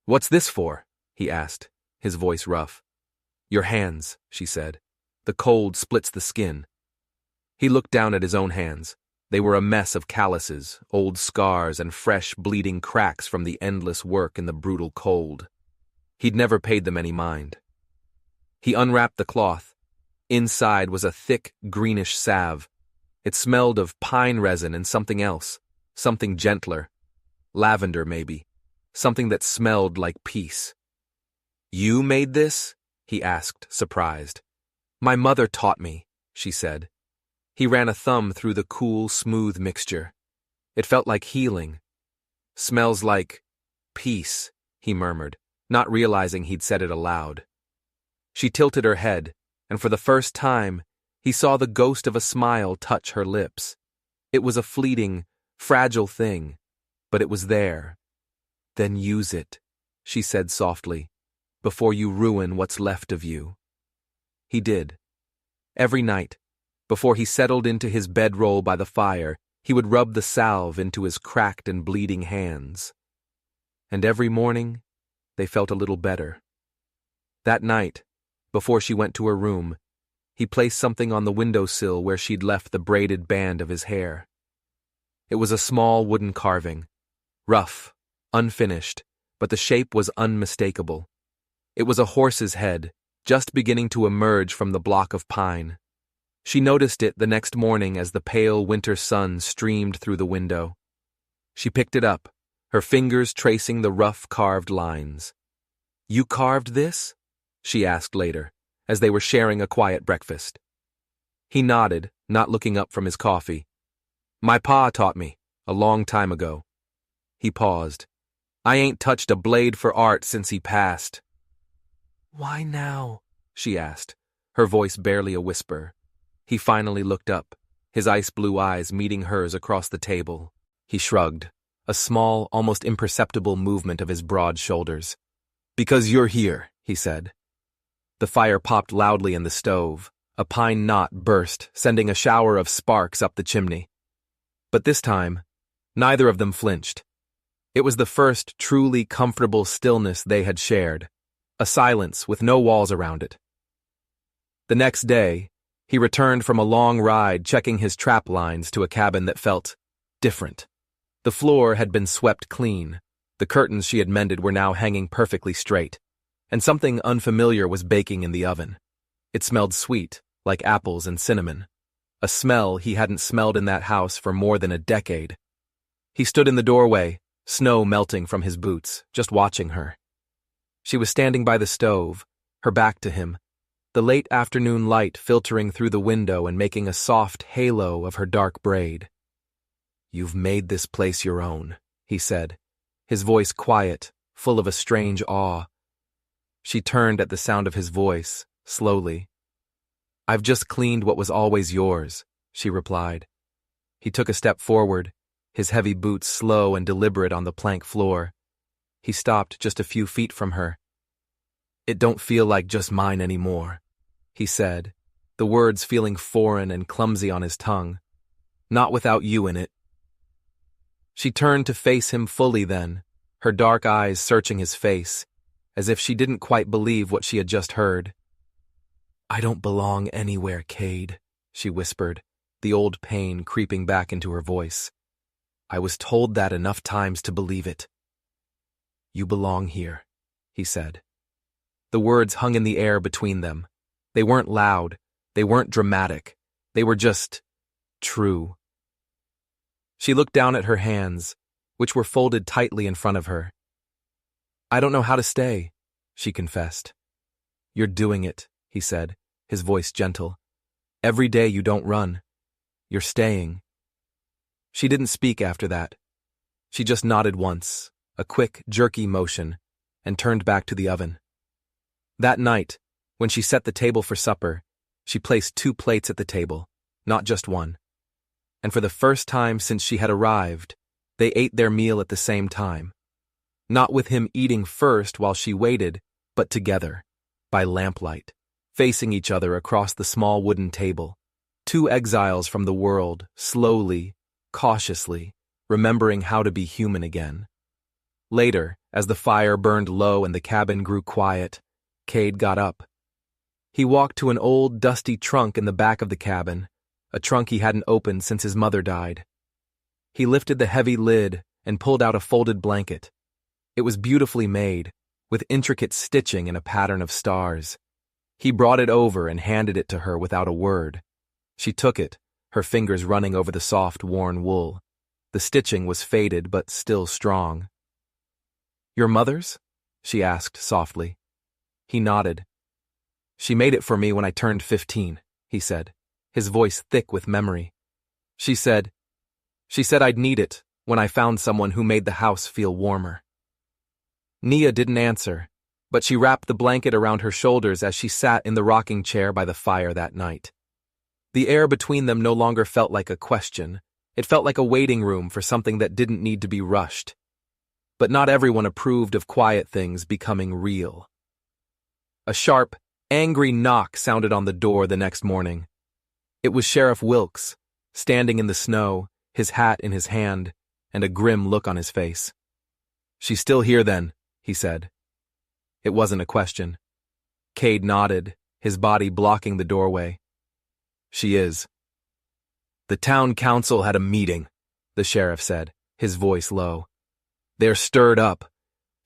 "What's this for?" he asked, his voice rough. "Your hands," she said. "The cold splits the skin." He looked down at his own hands. They were a mess of calluses, old scars, and fresh, bleeding cracks from the endless work in the brutal cold. He'd never paid them any mind. He unwrapped the cloth. Inside was a thick, greenish salve. It smelled of pine resin and something else, something gentler. Lavender, maybe. Something that smelled like peace. "You made this?" he asked, surprised. "My mother taught me," she said. He ran a thumb through the cool, smooth mixture. It felt like healing. "Smells like peace," he murmured, not realizing he'd said it aloud. She tilted her head, and for the first time, he saw the ghost of a smile touch her lips. It was a fleeting, fragile thing, but it was there. "Then use it," she said softly, "before you ruin what's left of you." He did. Every night, before he settled into his bedroll by the fire, he would rub the salve into his cracked and bleeding hands. And every morning, they felt a little better. That night, before she went to her room, he placed something on the windowsill where she'd left the braided band of his hair. It was a small wooden carving, rough, unfinished, but the shape was unmistakable. It was a horse's head, just beginning to emerge from the block of pine. She noticed it the next morning as the pale winter sun streamed through the window. She picked it up, her fingers tracing the rough carved lines. "You carved this?" she asked later, as they were sharing a quiet breakfast. He nodded, not looking up from his coffee. "My pa taught me, a long time ago." He paused. "I ain't touched a blade for art since he passed." "Why now?" she asked, her voice barely a whisper. He finally looked up, his ice-blue eyes meeting hers across the table. He shrugged, a small, almost imperceptible movement of his broad shoulders. "Because you're here," he said. The fire popped loudly in the stove. A pine knot burst, sending a shower of sparks up the chimney. But this time, neither of them flinched. It was the first truly comfortable stillness they had shared, a silence with no walls around it. The next day, he returned from a long ride checking his trap lines to a cabin that felt different. The floor had been swept clean, the curtains she had mended were now hanging perfectly straight, and something unfamiliar was baking in the oven. It smelled sweet, like apples and cinnamon, a smell he hadn't smelled in that house for more than a decade. He stood in the doorway, snow melting from his boots, just watching her. She was standing by the stove, her back to him, the late afternoon light filtering through the window and making a soft halo of her dark braid. "You've made this place your own," he said, his voice quiet, full of a strange awe. She turned at the sound of his voice, slowly. "I've just cleaned what was always yours," she replied. He took a step forward, his heavy boots slow and deliberate on the plank floor. He stopped just a few feet from her. "It don't feel like just mine anymore," he said, the words feeling foreign and clumsy on his tongue. "Not without you in it." She turned to face him fully then, her dark eyes searching his face, as if she didn't quite believe what she had just heard. "I don't belong anywhere, Cade," she whispered, the old pain creeping back into her voice. I was told that enough times to believe it. You belong here, he said. The words hung in the air between them. They weren't loud. They weren't dramatic. They were just true. She looked down at her hands, which were folded tightly in front of her. I don't know how to stay, she confessed. You're doing it, he said, his voice gentle. Every day you don't run. You're staying. She didn't speak after that. She just nodded once, a quick, jerky motion, and turned back to the oven. That night, when she set the table for supper, she placed 2 plates at the table, not just one. And for the first time since she had arrived, they ate their meal at the same time. Not with him eating first while she waited, but together, by lamplight, facing each other across the small wooden table. 2 exiles from the world, slowly, cautiously, remembering how to be human again. Later, as the fire burned low and the cabin grew quiet, Cade got up. He walked to an old, dusty trunk in the back of the cabin, a trunk he hadn't opened since his mother died. He lifted the heavy lid and pulled out a folded blanket. It was beautifully made, with intricate stitching and a pattern of stars. He brought it over and handed it to her without a word. She took it, her fingers running over the soft, worn wool. The stitching was faded but still strong. Your mother's? She asked softly. He nodded. She made it for me when I turned 15, he said, his voice thick with memory. She said I'd need it when I found someone who made the house feel warmer. Nia didn't answer, but she wrapped the blanket around her shoulders as she sat in the rocking chair by the fire that night. The air between them no longer felt like a question. It felt like a waiting room for something that didn't need to be rushed. But not everyone approved of quiet things becoming real. A sharp, angry knock sounded on the door the next morning. It was Sheriff Wilkes, standing in the snow, his hat in his hand, and a grim look on his face. She's still here then, he said. It wasn't a question. Cade nodded, his body blocking the doorway. She is. The town council had a meeting, the sheriff said, his voice low. They're stirred up.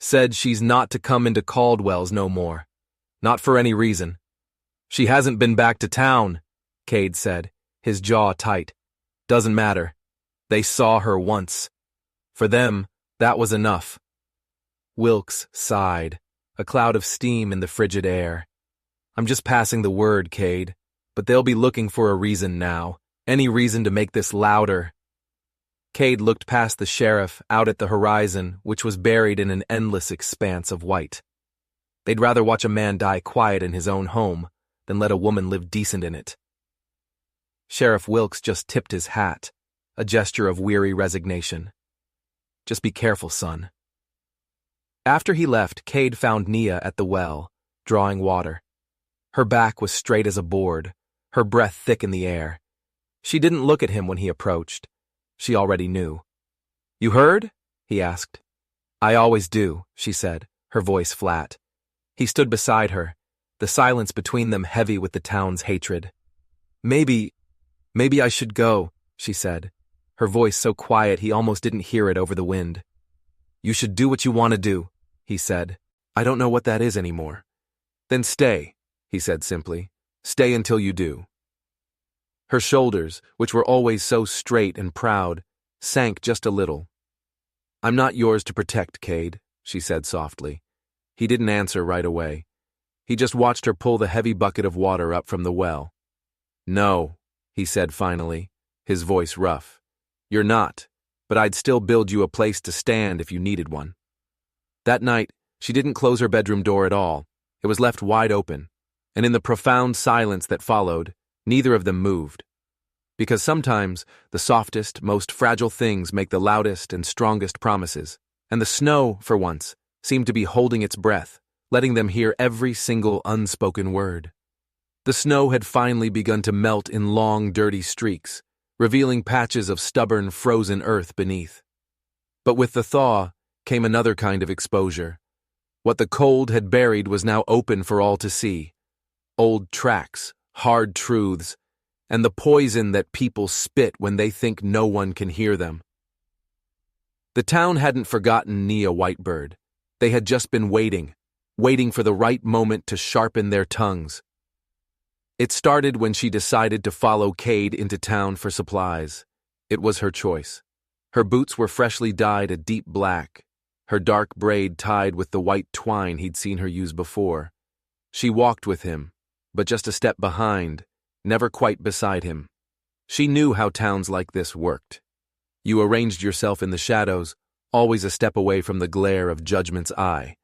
Said she's not to come into Caldwell's no more. Not for any reason. She hasn't been back to town, Cade said, his jaw tight. Doesn't matter. They saw her once. For them, that was enough. Wilkes sighed, a cloud of steam in the frigid air. I'm just passing the word, Cade, but they'll be looking for a reason now. Any reason to make this louder. Cade looked past the sheriff out at the horizon, which was buried in an endless expanse of white. They'd rather watch a man die quiet in his own home than let a woman live decent in it. Sheriff Wilkes just tipped his hat, a gesture of weary resignation. Just be careful, son. After he left, Cade found Nia at the well, drawing water. Her back was straight as a board, her breath thick in the air. She didn't look at him when he approached. She already knew. You heard? He asked. I always do, she said, her voice flat. He stood beside her, the silence between them heavy with the town's hatred. Maybe I should go, she said, her voice so quiet he almost didn't hear it over the wind. You should do what you want to do, he said. I don't know what that is anymore. Then stay, he said simply. Stay until you do. Her shoulders, which were always so straight and proud, sank just a little. I'm not yours to protect, Cade, she said softly. He didn't answer right away. He just watched her pull the heavy bucket of water up from the well. No, he said finally, his voice rough. You're not, but I'd still build you a place to stand if you needed one. That night, she didn't close her bedroom door at all. It was left wide open, and in the profound silence that followed, neither of them moved. Because sometimes the softest, most fragile things make the loudest and strongest promises, and the snow, for once, seemed to be holding its breath, letting them hear every single unspoken word. The snow had finally begun to melt in long, dirty streaks, revealing patches of stubborn, frozen earth beneath. But with the thaw came another kind of exposure. What the cold had buried was now open for all to see. Old tracks, hard truths, and the poison that people spit when they think no one can hear them. The town hadn't forgotten Nia Whitebird. They had just been waiting for the right moment to sharpen their tongues. It started when she decided to follow Cade into town for supplies. It was her choice. Her boots were freshly dyed a deep black, her dark braid tied with the white twine he'd seen her use before. She walked with him, but just a step behind, never quite beside him. She knew how towns like this worked. You arranged yourself in the shadows, always a step away from the glare of judgment's eye,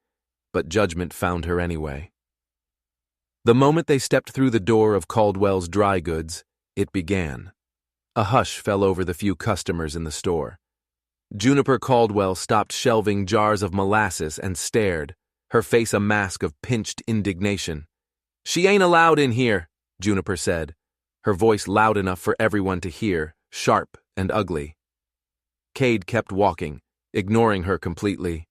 but judgment found her anyway. The moment they stepped through the door of Caldwell's Dry Goods, it began. A hush fell over the few customers in the store. Juniper Caldwell stopped shelving jars of molasses and stared, her face a mask of pinched indignation. "She ain't allowed in here," Juniper said, her voice loud enough for everyone to hear, sharp and ugly. Cade kept walking, ignoring her completely.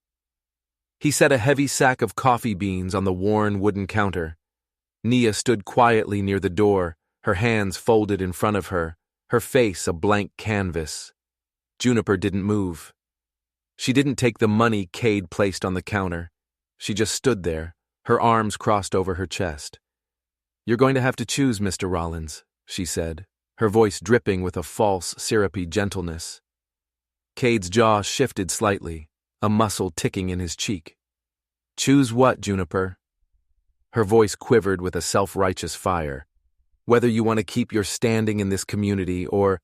He set a heavy sack of coffee beans on the worn wooden counter. Nia stood quietly near the door, her hands folded in front of her, her face a blank canvas. Juniper didn't move. She didn't take the money Cade placed on the counter. She just stood there, her arms crossed over her chest. "You're going to have to choose, Mr. Rollins," she said, her voice dripping with a false, syrupy gentleness. Cade's jaw shifted slightly, a muscle ticking in his cheek. "Choose what, Juniper?" Her voice quivered with a self-righteous fire. "Whether you want to keep your standing in this community or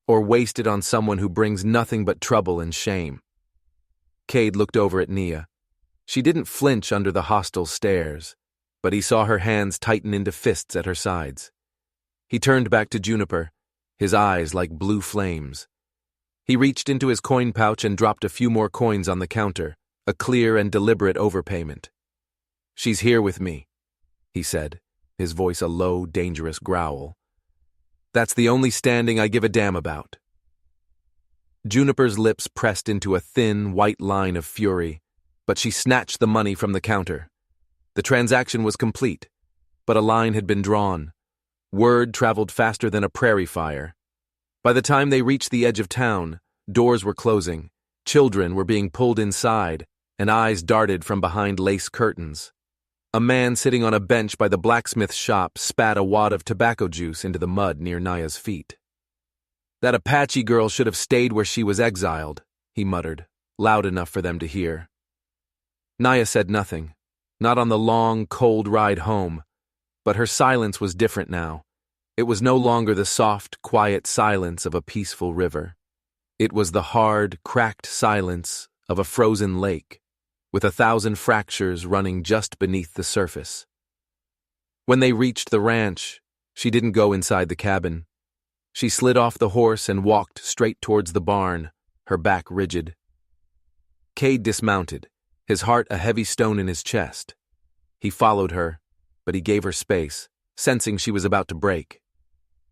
waste it on someone who brings nothing but trouble and shame." Cade looked over at Nia. She didn't flinch under the hostile stares, but he saw her hands tighten into fists at her sides. He turned back to Juniper, his eyes like blue flames. He reached into his coin pouch and dropped a few more coins on the counter, a clear and deliberate overpayment. "She's here with me," he said, his voice a low, dangerous growl. "That's the only standing I give a damn about." Juniper's lips pressed into a thin, white line of fury, but she snatched the money from the counter. The transaction was complete, but a line had been drawn. Word traveled faster than a prairie fire. By the time they reached the edge of town, doors were closing, children were being pulled inside, and eyes darted from behind lace curtains. A man sitting on a bench by the blacksmith's shop spat a wad of tobacco juice into the mud near Nia's feet. "That Apache girl should have stayed where she was exiled," he muttered, loud enough for them to hear. Nia said nothing, not on the long, cold ride home, but her silence was different now. It was no longer the soft, quiet silence of a peaceful river. It was the hard, cracked silence of a frozen lake, with 1,000 fractures running just beneath the surface. When they reached the ranch, she didn't go inside the cabin. She slid off the horse and walked straight towards the barn, her back rigid. Cade dismounted, his heart a heavy stone in his chest. He followed her, but he gave her space, sensing she was about to break.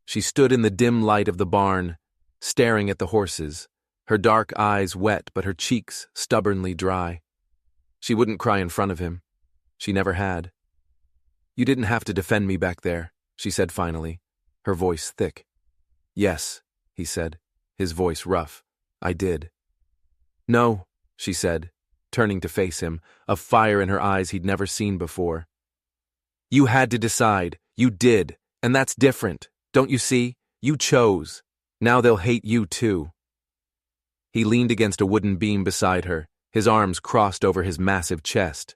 She stood in the dim light of the barn, staring at the horses, her dark eyes wet but her cheeks stubbornly dry. She wouldn't cry in front of him. She never had. "You didn't have to defend me back there," she said finally, her voice thick. "Yes," he said, his voice rough. "I did." "No," she said, turning to face him, a fire in her eyes he'd never seen before. "You had to decide. You did. And that's different. Don't you see? You chose. Now they'll hate you too." He leaned against a wooden beam beside her, his arms crossed over his massive chest.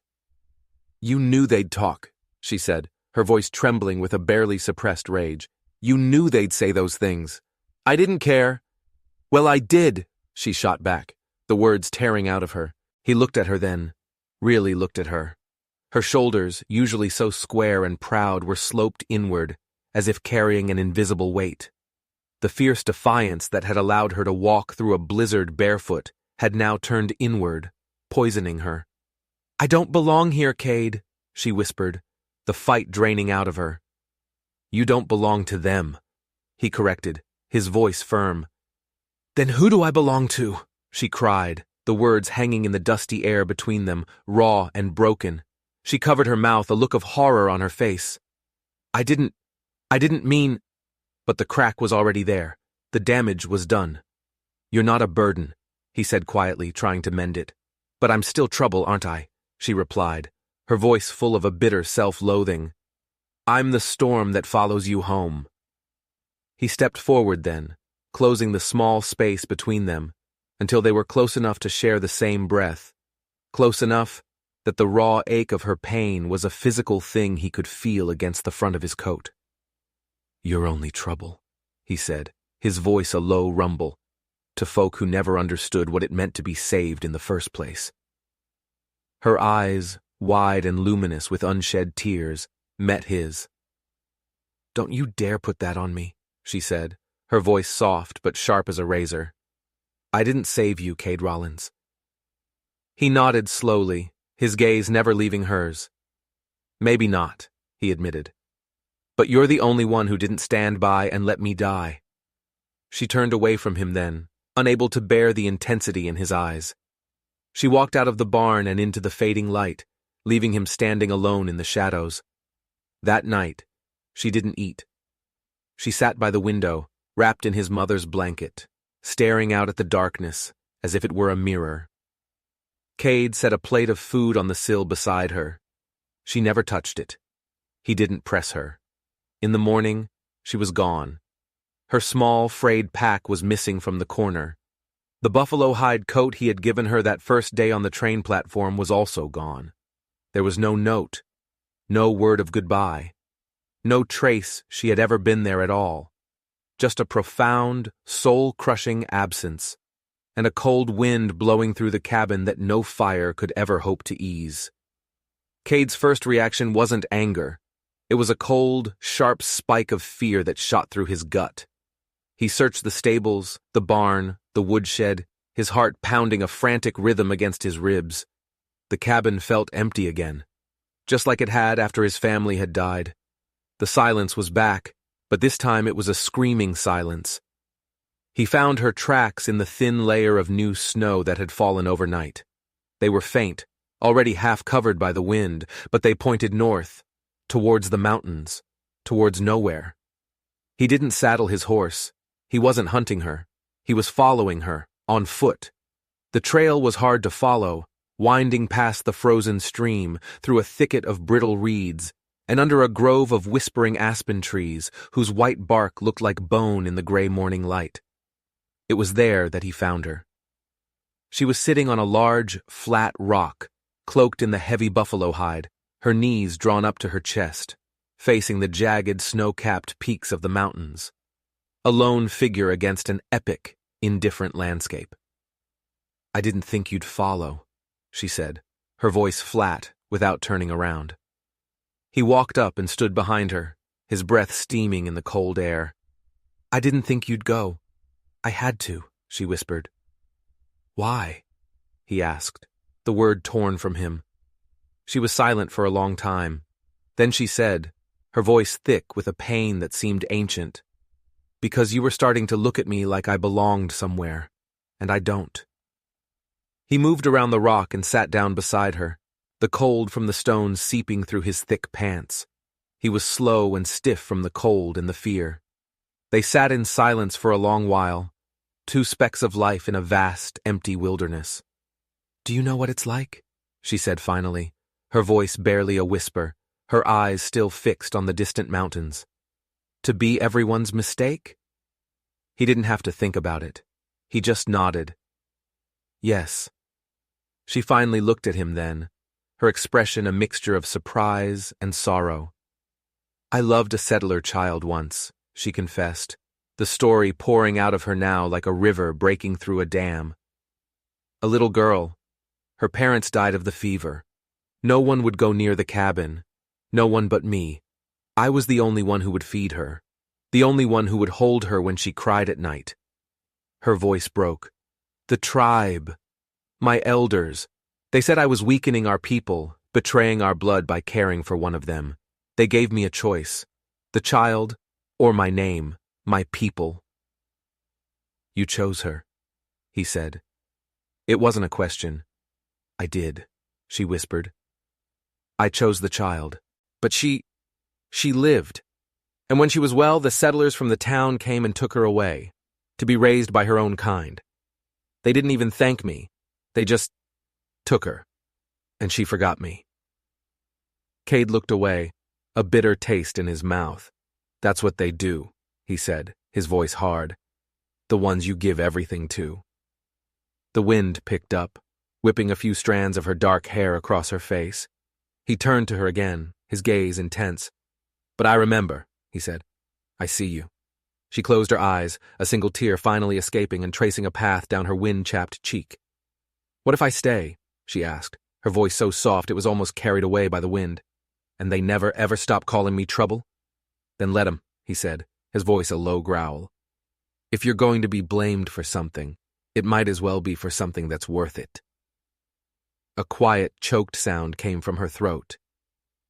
"You knew they'd talk," she said, her voice trembling with a barely suppressed rage. "You knew they'd say those things. I didn't care." "Well, I did," she shot back, the words tearing out of her. He looked at her then, really looked at her. Her shoulders, usually so square and proud, were sloped inward, as if carrying an invisible weight. The fierce defiance that had allowed her to walk through a blizzard barefoot had now turned inward, poisoning her. "I don't belong here, Cade," she whispered, the fight draining out of her. "You don't belong to them," he corrected, his voice firm. "Then who do I belong to?" she cried, the words hanging in the dusty air between them, raw and broken. She covered her mouth, a look of horror on her face. I didn't mean..." But the crack was already there. The damage was done. "You're not a burden. he said quietly, trying to mend it. But I'm still trouble, aren't I? She replied, her voice full of a bitter self-loathing. I'm the storm that follows you home. He stepped forward then, closing the small space between them, until they were close enough to share the same breath, close enough that the raw ache of her pain was a physical thing he could feel against the front of his coat. You're only trouble, he said, his voice a low rumble, to folk who never understood what it meant to be saved in the first place. Her eyes, wide and luminous with unshed tears, met his. Don't you dare put that on me, she said, her voice soft but sharp as a razor. I didn't save you, Cade Rollins. He nodded slowly, his gaze never leaving hers. Maybe not, he admitted. But you're the only one who didn't stand by and let me die. She turned away from him then, unable to bear the intensity in his eyes. She walked out of the barn and into the fading light, leaving him standing alone in the shadows. That night, she didn't eat. She sat by the window, wrapped in his mother's blanket, staring out at the darkness as if it were a mirror. Cade set a plate of food on the sill beside her. She never touched it. He didn't press her. In the morning, she was gone. Her small, frayed pack was missing from the corner. The buffalo hide coat he had given her that first day on the train platform was also gone. There was no note, no word of goodbye, no trace she had ever been there at all. Just a profound, soul-crushing absence, and a cold wind blowing through the cabin that no fire could ever hope to ease. Cade's first reaction wasn't anger. It was a cold, sharp spike of fear that shot through his gut. He searched the stables, the barn, the woodshed, his heart pounding a frantic rhythm against his ribs. The cabin felt empty again, just like it had after his family had died. The silence was back, but this time it was a screaming silence. He found her tracks in the thin layer of new snow that had fallen overnight. They were faint, already half covered by the wind, but they pointed north, towards the mountains, towards nowhere. He didn't saddle his horse. He wasn't hunting her. He was following her, on foot. The trail was hard to follow, winding past the frozen stream, through a thicket of brittle reeds, and under a grove of whispering aspen trees, whose white bark looked like bone in the gray morning light. It was there that he found her. She was sitting on a large, flat rock, cloaked in the heavy buffalo hide, her knees drawn up to her chest, facing the jagged, snow-capped peaks of the mountains. A lone figure against an epic, indifferent landscape. I didn't think you'd follow, she said, her voice flat, without turning around. He walked up and stood behind her, his breath steaming in the cold air. I didn't think you'd go. I had to, she whispered. Why? He asked, the word torn from him. She was silent for a long time. Then she said, her voice thick with a pain that seemed ancient, because you were starting to look at me like I belonged somewhere, and I don't. He moved around the rock and sat down beside her, the cold from the stones seeping through his thick pants. He was slow and stiff from the cold and the fear. They sat in silence for a long while, two specks of life in a vast, empty wilderness. Do you know what it's like? She said finally, her voice barely a whisper, her eyes still fixed on the distant mountains. To be everyone's mistake? He didn't have to think about it. He just nodded. Yes. She finally looked at him then, her expression a mixture of surprise and sorrow. I loved a settler child once, she confessed, the story pouring out of her now like a river breaking through a dam. A little girl. Her parents died of the fever. No one would go near the cabin. No one but me. I was the only one who would feed her, the only one who would hold her when she cried at night. Her voice broke. The tribe. My elders. They said I was weakening our people, betraying our blood by caring for one of them. They gave me a choice. The child, or my name, my people. You chose her, he said. It wasn't a question. I did, she whispered. I chose the child. But she lived. And when she was well, the settlers from the town came and took her away, to be raised by her own kind. They didn't even thank me. They just took her. And she forgot me. Cade looked away, a bitter taste in his mouth. That's what they do, he said, his voice hard. The ones you give everything to. The wind picked up, whipping a few strands of her dark hair across her face. He turned to her again, his gaze intense. But I remember, he said. I see you. She closed her eyes, a single tear finally escaping and tracing a path down her wind-chapped cheek. What if I stay? She asked, her voice so soft it was almost carried away by the wind. And they never ever stop calling me trouble? Then let 'em, he said, his voice a low growl. If you're going to be blamed for something, it might as well be for something that's worth it. A quiet, choked sound came from her throat.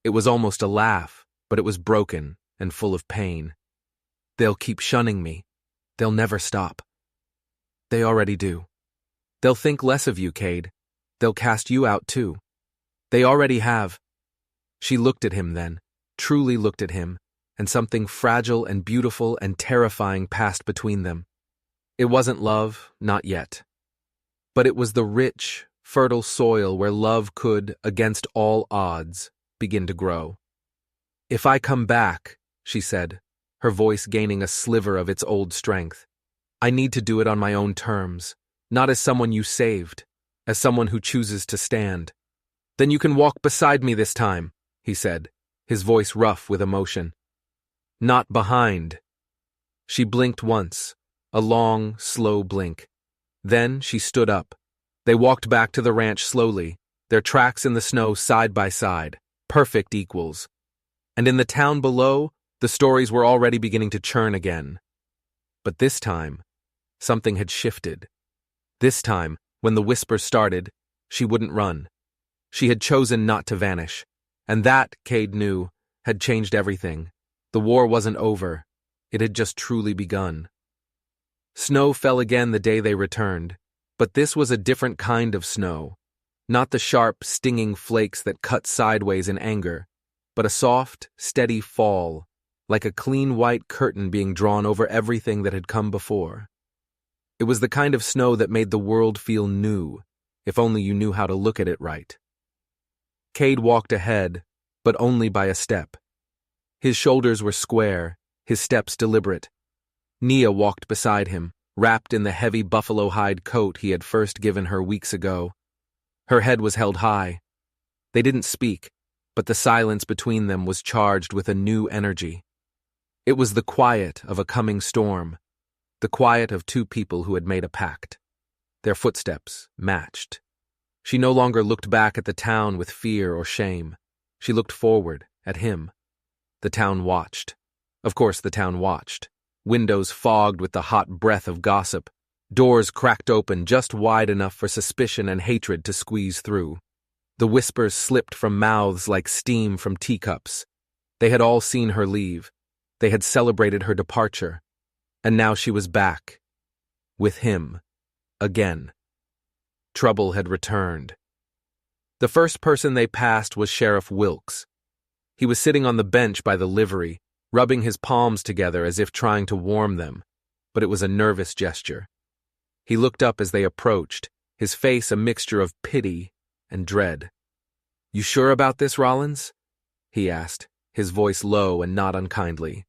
It was almost a laugh, but it was broken and full of pain. They'll keep shunning me. They'll never stop. They already do. They'll think less of you, Cade. They'll cast you out too. They already have. She looked at him then, truly looked at him, and something fragile and beautiful and terrifying passed between them. It wasn't love, not yet. But it was the rich, fertile soil where love could, against all odds, begin to grow. If I come back, she said, her voice gaining a sliver of its old strength, I need to do it on my own terms, not as someone you saved, as someone who chooses to stand. Then you can walk beside me this time, he said, his voice rough with emotion. Not behind. She blinked once, a long, slow blink. Then she stood up. They walked back to the ranch slowly, their tracks in the snow side by side, perfect equals. And in the town below, the stories were already beginning to churn again. But this time, something had shifted. This time, when the whispers started, she wouldn't run. She had chosen not to vanish. And that, Cade knew, had changed everything. The war wasn't over. It had just truly begun. Snow fell again the day they returned, but this was a different kind of snow. Not the sharp, stinging flakes that cut sideways in anger, but a soft, steady fall, like a clean white curtain being drawn over everything that had come before. It was the kind of snow that made the world feel new, if only you knew how to look at it right. Cade walked ahead, but only by a step. His shoulders were square, his steps deliberate. Nia walked beside him, wrapped in the heavy buffalo hide coat he had first given her weeks ago. Her head was held high. They didn't speak, but the silence between them was charged with a new energy. It was the quiet of a coming storm, the quiet of two people who had made a pact. Their footsteps matched. She no longer looked back at the town with fear or shame. She looked forward, at him. The town watched. Of course the town watched. Windows fogged with the hot breath of gossip. Doors cracked open just wide enough for suspicion and hatred to squeeze through. The whispers slipped from mouths like steam from teacups. They had all seen her leave. They had celebrated her departure. And now she was back. With him. Again. Trouble had returned. The first person they passed was Sheriff Wilkes. He was sitting on the bench by the livery, rubbing his palms together as if trying to warm them, but it was a nervous gesture. He looked up as they approached, his face a mixture of pity and dread. "You sure about this, Rollins?" he asked, his voice low and not unkindly.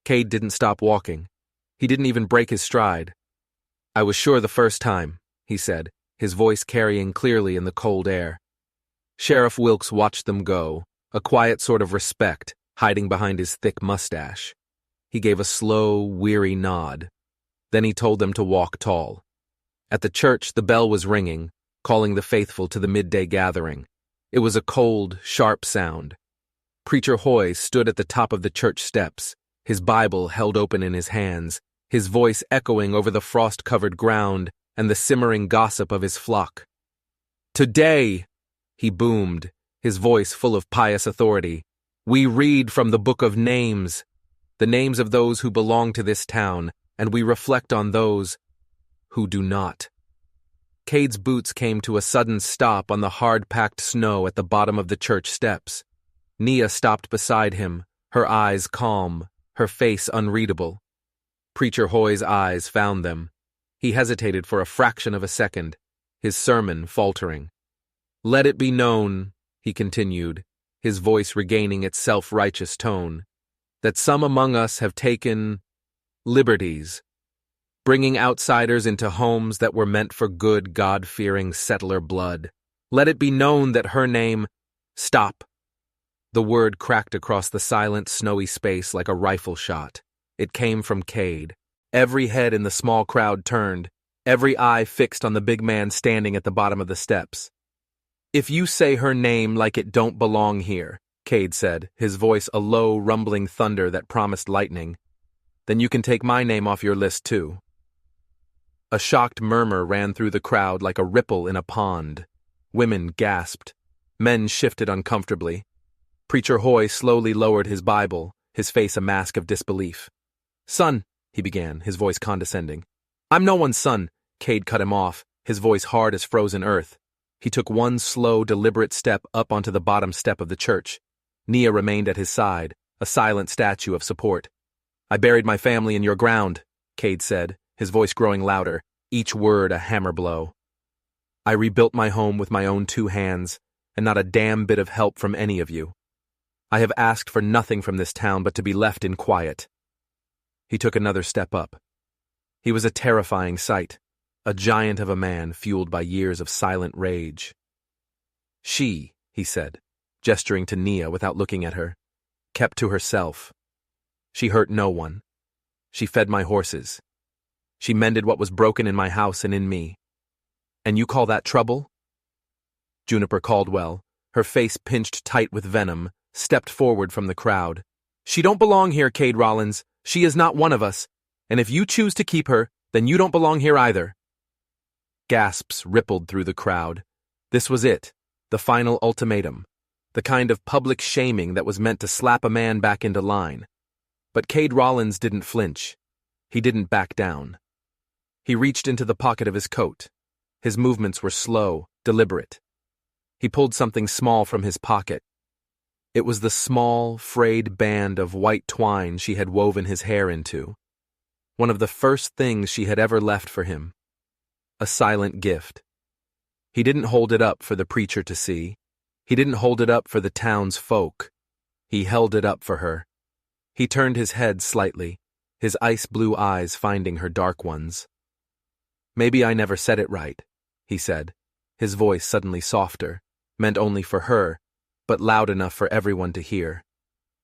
Cade didn't stop walking. He didn't even break his stride. "I was sure the first time," he said, his voice carrying clearly in the cold air. Sheriff Wilkes watched them go, a quiet sort of respect hiding behind his thick mustache. He gave a slow, weary nod. Then he told them to walk tall. At the church, the bell was ringing, calling the faithful to the midday gathering. It was a cold, sharp sound. Preacher Hoy stood at the top of the church steps, his Bible held open in his hands, his voice echoing over the frost-covered ground and the simmering gossip of his flock. "Today," he boomed, his voice full of pious authority, "we read from the book of names, the names of those who belong to this town, and we reflect on those who do not." Cade's boots came to a sudden stop on the hard-packed snow at the bottom of the church steps. Nia stopped beside him, her eyes calm, her face unreadable. Preacher Hoy's eyes found them. He hesitated for a fraction of a second, his sermon faltering. "Let it be known," he continued, his voice regaining its self-righteous tone, "that some among us have taken liberties, bringing outsiders into homes that were meant for good, God-fearing settler blood. Let it be known that her name—" "Stop!" The word cracked across the silent, snowy space like a rifle shot. It came from Cade. Every head in the small crowd turned, every eye fixed on the big man standing at the bottom of the steps. "If you say her name like it don't belong here," Cade said, his voice a low, rumbling thunder that promised lightning, "then you can take my name off your list too." A shocked murmur ran through the crowd like a ripple in a pond. Women gasped. Men shifted uncomfortably. Preacher Hoy slowly lowered his Bible, his face a mask of disbelief. "Son," he began, his voice condescending. "I'm no one's son," Cade cut him off, his voice hard as frozen earth. He took one slow, deliberate step up onto the bottom step of the church. Nia remained at his side, a silent statue of support. "I buried my family in your ground," Cade said, his voice growing louder, each word a hammer blow. "I rebuilt my home with my own 2 hands, and not a damn bit of help from any of you. I have asked for nothing from this town but to be left in quiet." He took another step up. He was a terrifying sight, a giant of a man fueled by years of silent rage. "She," he said, gesturing to Nia without looking at her, "kept to herself. She hurt no one. She fed my horses. She mended what was broken in my house and in me. And you call that trouble?" Juniper Caldwell, her face pinched tight with venom, stepped forward from the crowd. "She don't belong here, Cade Rollins. She is not one of us. And if you choose to keep her, then you don't belong here either." Gasps rippled through the crowd. This was it, the final ultimatum, the kind of public shaming that was meant to slap a man back into line. But Cade Rollins didn't flinch. He didn't back down. He reached into the pocket of his coat. His movements were slow, deliberate. He pulled something small from his pocket. It was the small, frayed band of white twine she had woven his hair into. One of the first things she had ever left for him. A silent gift. He didn't hold it up for the preacher to see. He didn't hold it up for the town's folk. He held it up for her. He turned his head slightly, his ice-blue eyes finding her dark ones. "Maybe I never said it right," he said, his voice suddenly softer, meant only for her, but loud enough for everyone to hear.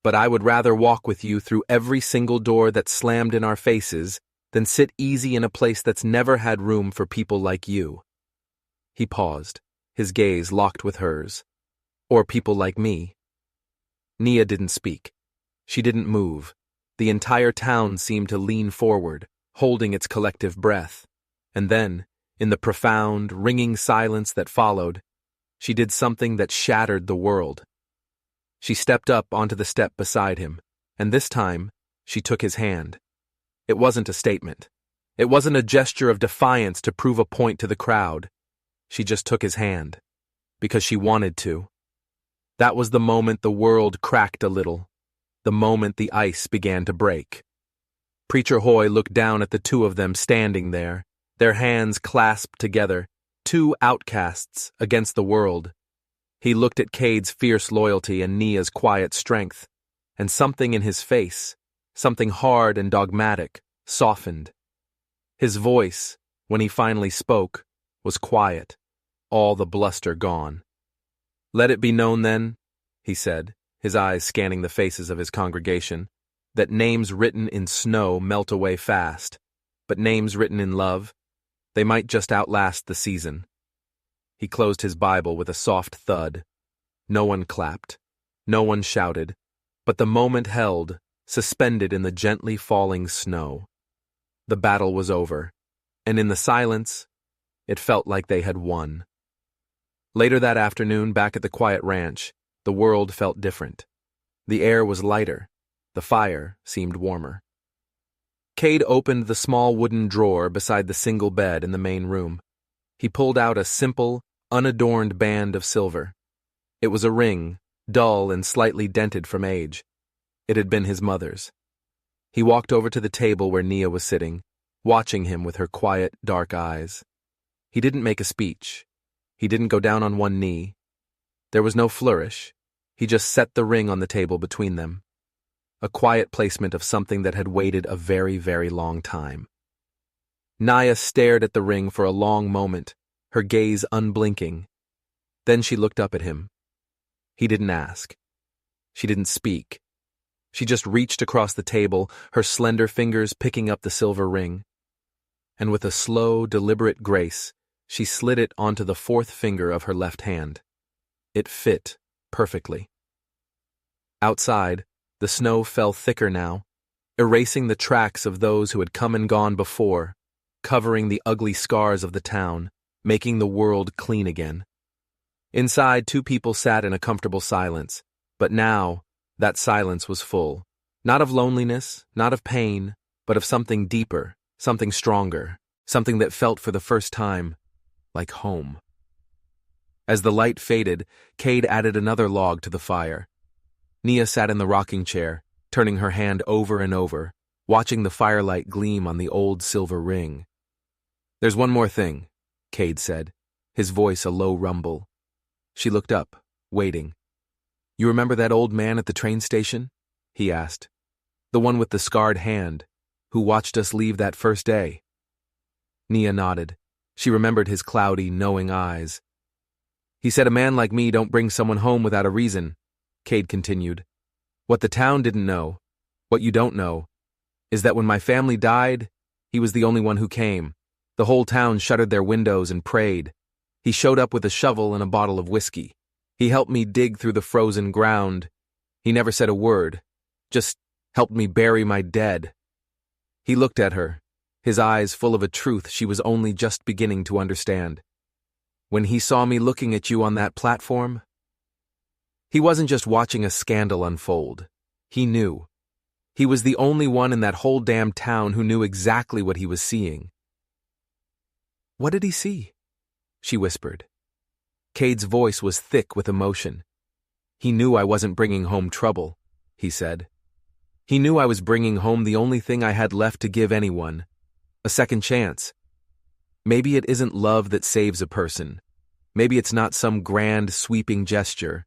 "But I would rather walk with you through every single door that's slammed in our faces than sit easy in a place that's never had room for people like you." He paused, his gaze locked with hers. "Or people like me." Nia didn't speak. She didn't move. The entire town seemed to lean forward, holding its collective breath. And then, in the profound, ringing silence that followed, she did something that shattered the world. She stepped up onto the step beside him, and this time, she took his hand. It wasn't a statement. It wasn't a gesture of defiance to prove a point to the crowd. She just took his hand. Because she wanted to. That was the moment the world cracked a little. The moment the ice began to break. Preacher Hoy looked down at the two of them standing there, their hands clasped together, 2 outcasts against the world. He looked at Cade's fierce loyalty and Nia's quiet strength, and something in his face, something hard and dogmatic, softened. His voice, when he finally spoke, was quiet, all the bluster gone. "Let it be known then," he said, his eyes scanning the faces of his congregation, "that names written in snow melt away fast, but names written in love, they might just outlast the season." He closed his Bible with a soft thud. No one clapped. No one shouted. But the moment held, suspended in the gently falling snow. The battle was over, and in the silence, it felt like they had won. Later that afternoon, back at the quiet ranch, the world felt different. The air was lighter. The fire seemed warmer. Cade opened the small wooden drawer beside the single bed in the main room. He pulled out a simple, unadorned band of silver. It was a ring, dull and slightly dented from age. It had been his mother's. He walked over to the table where Nia was sitting, watching him with her quiet, dark eyes. He didn't make a speech. He didn't go down on one knee. There was no flourish. He just set the ring on the table between them. A quiet placement of something that had waited a very, very long time. Naya stared at the ring for a long moment, her gaze unblinking. Then she looked up at him. He didn't ask. She didn't speak. She just reached across the table, her slender fingers picking up the silver ring. And with a slow, deliberate grace, she slid it onto the fourth finger of her left hand. It fit perfectly. Outside, the snow fell thicker now, erasing the tracks of those who had come and gone before, covering the ugly scars of the town, making the world clean again. Inside, two people sat in a comfortable silence, but now that silence was full, not of loneliness, not of pain, but of something deeper, something stronger, something that felt for the first time like home. As the light faded, Cade added another log to the fire. Nia sat in the rocking chair, turning her hand over and over, watching the firelight gleam on the old silver ring. "There's one more thing," Cade said, his voice a low rumble. She looked up, waiting. "You remember that old man at the train station?" he asked. "The one with the scarred hand, who watched us leave that first day?" Nia nodded. She remembered his cloudy, knowing eyes. "He said a man like me don't bring someone home without a reason," Cade continued. "What the town didn't know, what you don't know, is that when my family died, he was the only one who came. The whole town shuttered their windows and prayed. He showed up with a shovel and a bottle of whiskey. He helped me dig through the frozen ground. He never said a word, just helped me bury my dead." He looked at her, his eyes full of a truth she was only just beginning to understand. "When he saw me looking at you on that platform, he wasn't just watching a scandal unfold. He knew. He was the only one in that whole damn town who knew exactly what he was seeing." "What did he see?" she whispered. Cade's voice was thick with emotion. "He knew I wasn't bringing home trouble," he said. "He knew I was bringing home the only thing I had left to give anyone, a second chance. Maybe it isn't love that saves a person. Maybe it's not some grand, sweeping gesture.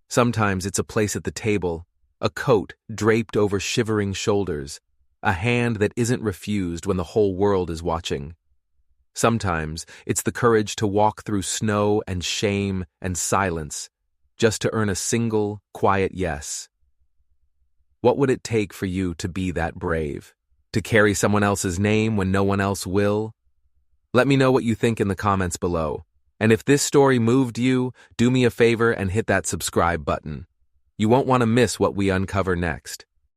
Sometimes it's a place at the table, a coat draped over shivering shoulders, a hand that isn't refused when the whole world is watching. Sometimes it's the courage to walk through snow and shame and silence, just to earn a single, quiet yes. What would it take for you to be that brave? To carry someone else's name when no one else will? Let me know what you think in the comments below. And if this story moved you, do me a favor and hit that subscribe button. You won't want to miss what we uncover next.